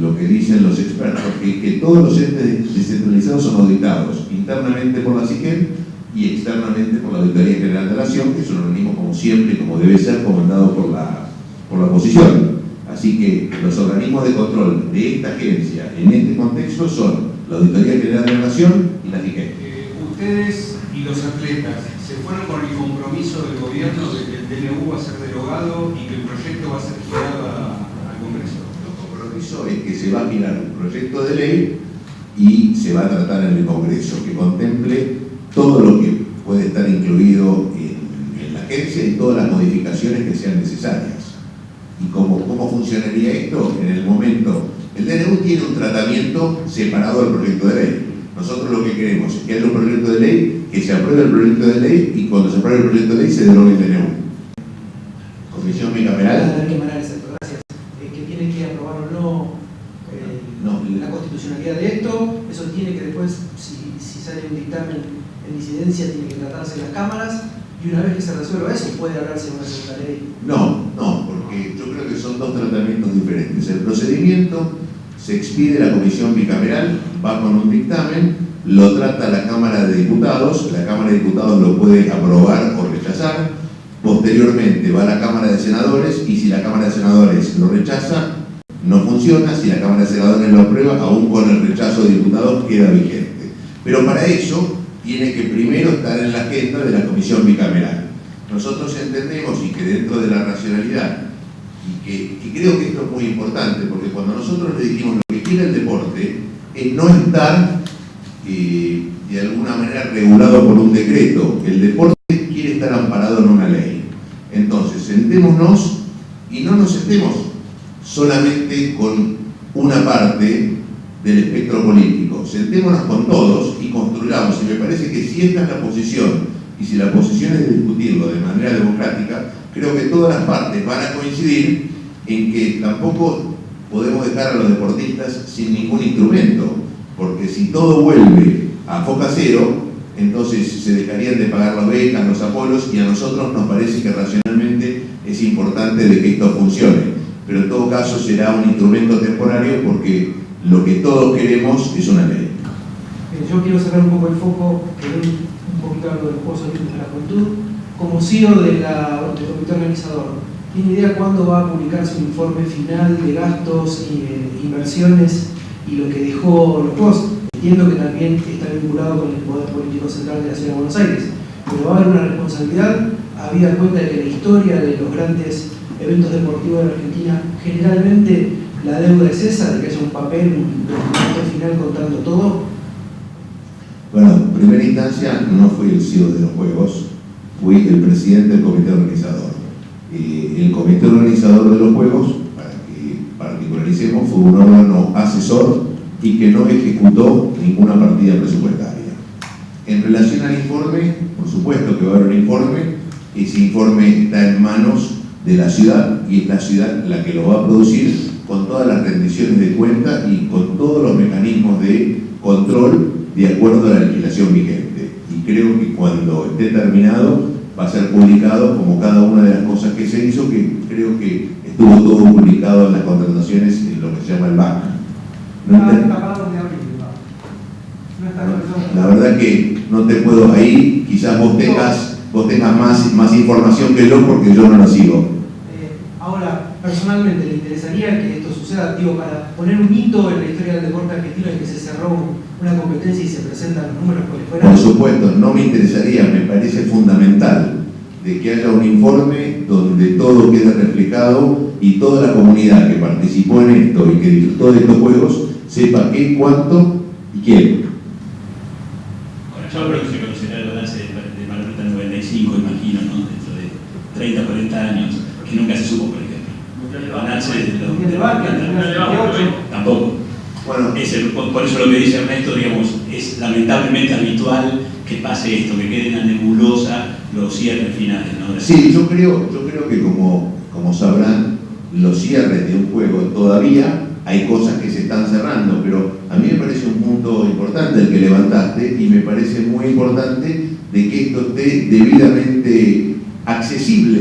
lo que dicen los expertos, que todos los entes descentralizados son auditados internamente por la SIGEN y externamente por la Auditoría General de la Nación, que es un organismo como siempre, como debe ser, comandado por la oposición. Así que los organismos de control de esta agencia en este contexto son la Auditoría General de la Nación y la SIGEN. Ustedes y los atletas se fueron con el compromiso del gobierno de que el DNU va a ser derogado y que el proyecto va a ser girado al Congreso. Es que se va a girar un proyecto de ley y se va a tratar en el Congreso, que contemple todo lo que puede estar incluido en la agencia y todas las modificaciones que sean necesarias. ¿Y cómo funcionaría esto? En el momento, el DNU tiene un tratamiento separado del proyecto de ley. Nosotros lo que queremos es que haya un proyecto de ley, que se apruebe el proyecto de ley y cuando se apruebe el proyecto de ley se derogue el DNU. Comisión bicameral. La constitucionalidad de esto, eso tiene que después, si sale un dictamen en disidencia, tiene que tratarse en las cámaras, y una vez que se resuelva eso, puede hablarse de una segunda ley. No, porque yo creo que son dos tratamientos diferentes. El procedimiento se expide a la comisión bicameral, va con un dictamen, lo trata la Cámara de Diputados, la Cámara de Diputados lo puede aprobar o rechazar, posteriormente va a la Cámara de Senadores, y si la Cámara de Senadores lo rechaza, no funciona. Si la Cámara de Senadores lo aprueba, aún con el rechazo de diputados queda vigente. Pero para eso tiene que primero estar en la agenda de la comisión bicameral. Nosotros entendemos, y que dentro de la racionalidad, y creo que esto es muy importante, porque cuando nosotros le dijimos lo que quiere el deporte es no estar de alguna manera regulado por un decreto. El deporte quiere estar amparado en una ley. Entonces, sentémonos y no nos sentemos solamente con una parte del espectro político. Sentémonos con todos y construyamos. Y me parece que si esta es la posición, y si la posición es de discutirlo de manera democrática, creo que todas las partes van a coincidir en que tampoco podemos dejar a los deportistas sin ningún instrumento, porque si todo vuelve a foca cero, entonces se dejarían de pagar las becas, los apoyos, y a nosotros nos parece que racionalmente es importante de que esto funcione. Pero en todo caso será un instrumento temporario, porque lo que todos queremos es una ley. Yo quiero cerrar un poco el foco, que un poquito algo de los Juegos Olímpicos de la Juventud. Como CEO del comité organizador, ¿tiene idea cuándo va a publicarse un informe final de gastos e inversiones y lo que dejó los Juegos? Entiendo que también está vinculado con el Poder Político Central de la Ciudad de Buenos Aires, pero va a haber una responsabilidad, habida cuenta de que la historia de los grandes eventos deportivos de la Argentina, generalmente la deuda es esa, de que haya un papel, un documento final contando todo. Bueno, en primera instancia no fui el CEO de los Juegos, fui el presidente del comité organizador. El comité organizador de los Juegos, para que particularicemos, fue un órgano asesor y que no ejecutó ninguna partida presupuestaria. En relación al informe, por supuesto que va a haber un informe. Ese informe está en manos de la ciudad, y es la ciudad la que lo va a producir con todas las rendiciones de cuenta y con todos los mecanismos de control de acuerdo a la legislación vigente. Y creo que cuando esté terminado va a ser publicado como cada una de las cosas que se hizo, que creo que estuvo todo publicado en las contrataciones en lo que se llama el BAC. La verdad que no te puedo, ahí quizás vos tengas más información que yo, porque yo no lo sigo. Ahora, personalmente, ¿le interesaría que esto suceda? Digo, para poner un hito en la historia del deporte argentino en que se cerró una competencia y se presentan los números por fuera. Por supuesto, no me interesaría, me parece fundamental de que haya un informe donde todo quede reflejado y toda la comunidad que participó en esto y que disfrutó de estos juegos sepa qué, cuánto y quién. Yo creo que se conocerá el balance de Mar del Plata 95, imagino, ¿no? Dentro de 30 o 40 años, que nunca se supo, por ejemplo. El balance de tampoco. Bueno, por eso lo que dice Ernesto, digamos, es lamentablemente habitual que pase esto, que quede en la nebulosa los cierres finales, ¿no? Sí, yo creo que como sabrán, los cierres de un juego todavía hay cosas que se están cerrando, pero a mí me parece un punto importante el que levantaste y me parece muy importante de que esto esté debidamente accesible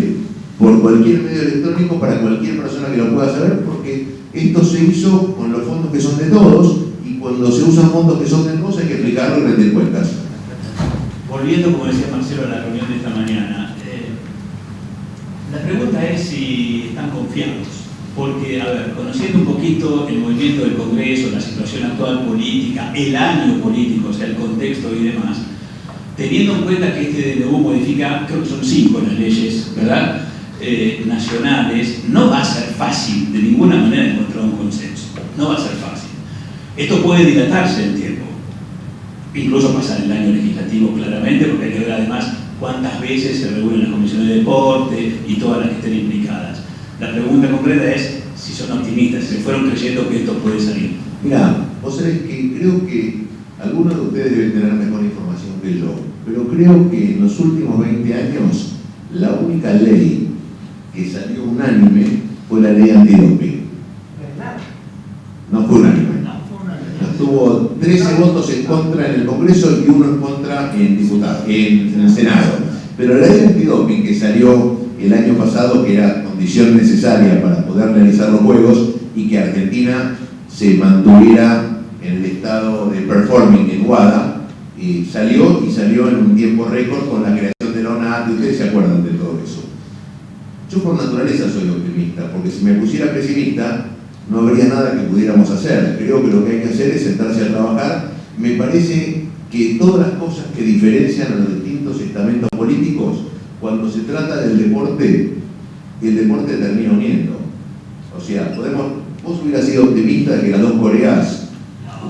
por cualquier medio electrónico para cualquier persona que lo pueda saber, porque esto se hizo con los fondos que son de todos y cuando se usan fondos que son de todos hay que explicarlo y rendir cuentas. Volviendo, como decía Marcelo, a la reunión de esta mañana, la pregunta es si están confiados. Porque, a ver, conociendo un poquito el movimiento del Congreso, la situación actual política, el año político, o sea, el contexto y demás, teniendo en cuenta que este DNU modifica, creo que son 5 las leyes, ¿verdad?, nacionales, no va a ser fácil de ninguna manera encontrar un consenso. No va a ser fácil. Esto puede dilatarse en tiempo, incluso pasar el año legislativo claramente, porque hay que ver además cuántas veces se reúnen las comisiones de deporte y todas las que estén implicadas. La pregunta concreta es si son optimistas, si se fueron creyendo que esto puede salir. Mira, vos sabés que creo que algunos de ustedes deben tener mejor información que yo, pero creo que en los últimos 20 años la única ley que salió unánime fue la ley antidoping. No fue unánime. Tuvo 13 votos en contra en el Congreso y 1 en contra en el Senado. Pero la ley antidoping que salió el año pasado, que era condición necesaria para poder realizar los Juegos y que Argentina se mantuviera en el estado de performing en WADA, salió en un tiempo récord con la creación de la ONAT, y ustedes se acuerdan de todo eso. Yo por naturaleza soy optimista, porque si me pusiera pesimista no habría nada que pudiéramos hacer. Creo que lo que hay que hacer es sentarse a trabajar. Me parece que todas las cosas que diferencian a los distintos estamentos políticos, cuando se trata del deporte, el deporte termina uniendo. O sea, vos hubieras sido optimista de que las 2 Coreas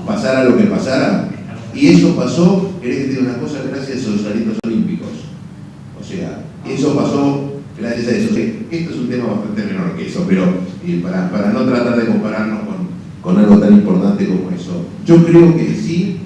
pasara lo que pasara, y eso pasó, querés que te diga una cosa, gracias a los salitos olímpicos. O sea, eso pasó gracias a eso. Esto es un tema bastante menor que eso, pero para no tratar de compararnos con algo tan importante como eso. Yo creo que sí,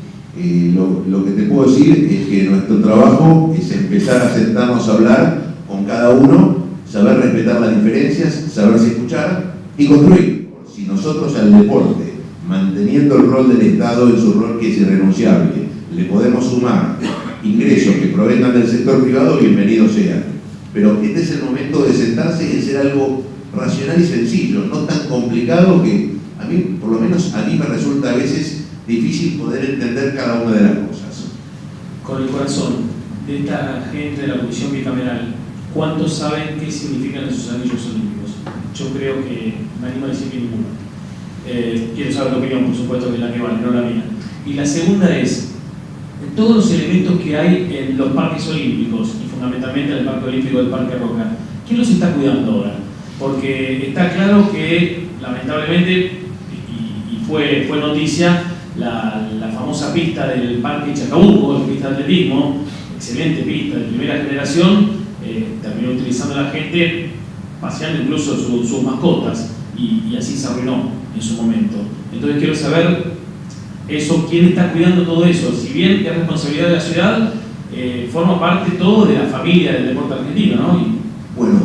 lo que te puedo decir es que nuestro trabajo es empezar a sentarnos a hablar con cada uno, saber respetar las diferencias, saberse escuchar y construir. Si nosotros al deporte, manteniendo el rol del Estado en su rol que es irrenunciable, le podemos sumar ingresos que provengan del sector privado, bienvenidos sean. Pero este es el momento de sentarse y hacer algo racional y sencillo, no tan complicado que a mí, por lo menos a mí me resulta a veces difícil poder entender cada una de las cosas. Con el corazón, de esta gente de la Comisión Bicameral, ¿cuántos saben qué significan esos anillos olímpicos? Yo creo que me animo a decir que ninguno. Quiero saber tu opinión, por supuesto, que es la que vale, no la mía. Y la segunda es, de todos los elementos que hay en los parques olímpicos, y fundamentalmente en el Parque Olímpico del Parque Roca, ¿quién los está cuidando ahora? Porque está claro que, lamentablemente, y fue noticia, la famosa pista del Parque Chacabuco, la pista de atletismo, excelente pista de primera generación, terminó utilizando a la gente, paseando incluso sus mascotas, y así se arruinó en su momento. Entonces quiero saber eso, quién está cuidando todo eso. Si bien es responsabilidad de la ciudad, forma parte todo de la familia del deporte argentino, ¿no? Bueno,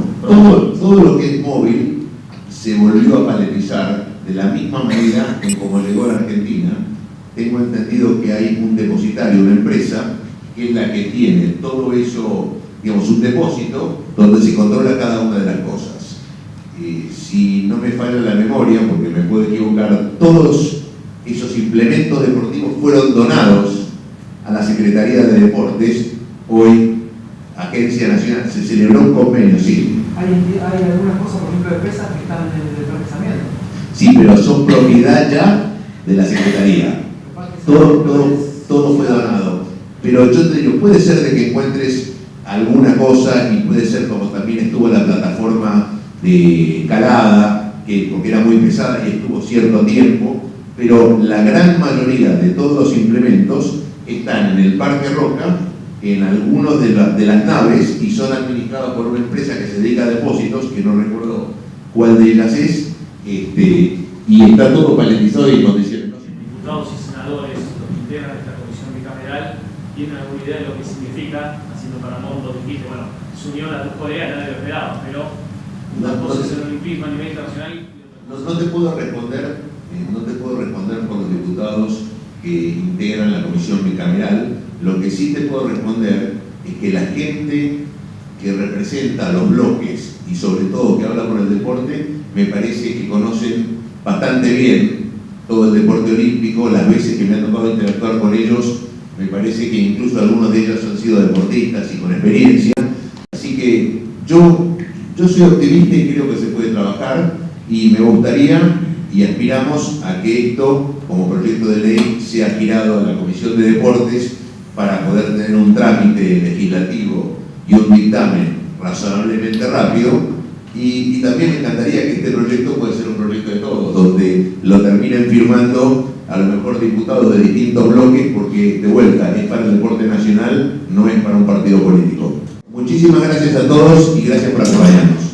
todo lo que es móvil se volvió a paletizar de la misma manera en como llegó a la Argentina. Tengo entendido que hay un depositario, una empresa, que es la que tiene todo eso, digamos, un depósito donde se controla cada una de las cosas. Si no me falla la memoria, porque me puedo equivocar, todos esos implementos deportivos fueron donados a la Secretaría de Deportes, hoy Agencia Nacional. Se celebró un convenio, sí. Hay algunas cosas, por ejemplo, de pesas que están en el procesamiento. Sí, pero son propiedad ya de la Secretaría. Todo fue donado. Pero yo te digo, puede ser de que encuentres alguna cosa, y puede ser como también estuvo la plataforma de Calada, porque era muy pesada y estuvo cierto tiempo, pero la gran mayoría de todos los implementos están en el Parque Roca, en algunos de las naves, y son administrados por una empresa que se dedica a depósitos, que no recuerdo cuál de ellas es, y está todo paletizado y en condiciones. Diputados y senadores, los que integran esta comisión bicameral, tienen alguna idea de lo que significa, haciendo para montos, dijiste, bueno, se unió a las dos Coreas, nadie lo esperaba, pero una cosa es el olimpismo a nivel internacional. No te puedo responder por los diputados que integran la comisión bicameral. Lo que sí te puedo responder es que la gente que representa los bloques y sobre todo que habla por el deporte, me parece que conocen bastante bien todo el deporte olímpico. Las veces que me ha tocado interactuar con ellos, me parece que incluso algunos de ellos han sido deportistas y con experiencia. Así que yo soy optimista y creo que se puede trabajar, y me gustaría y aspiramos a que esto, como proyecto de ley, sea girado a la Comisión de Deportes para poder tener un trámite legislativo y un dictamen razonablemente rápido. Y también me encantaría que este proyecto pueda ser un proyecto de todos, donde lo terminen firmando a lo mejor diputados de distintos bloques, porque de vuelta es para el deporte nacional, no es para un partido político. Muchísimas gracias a todos y gracias por acompañarnos.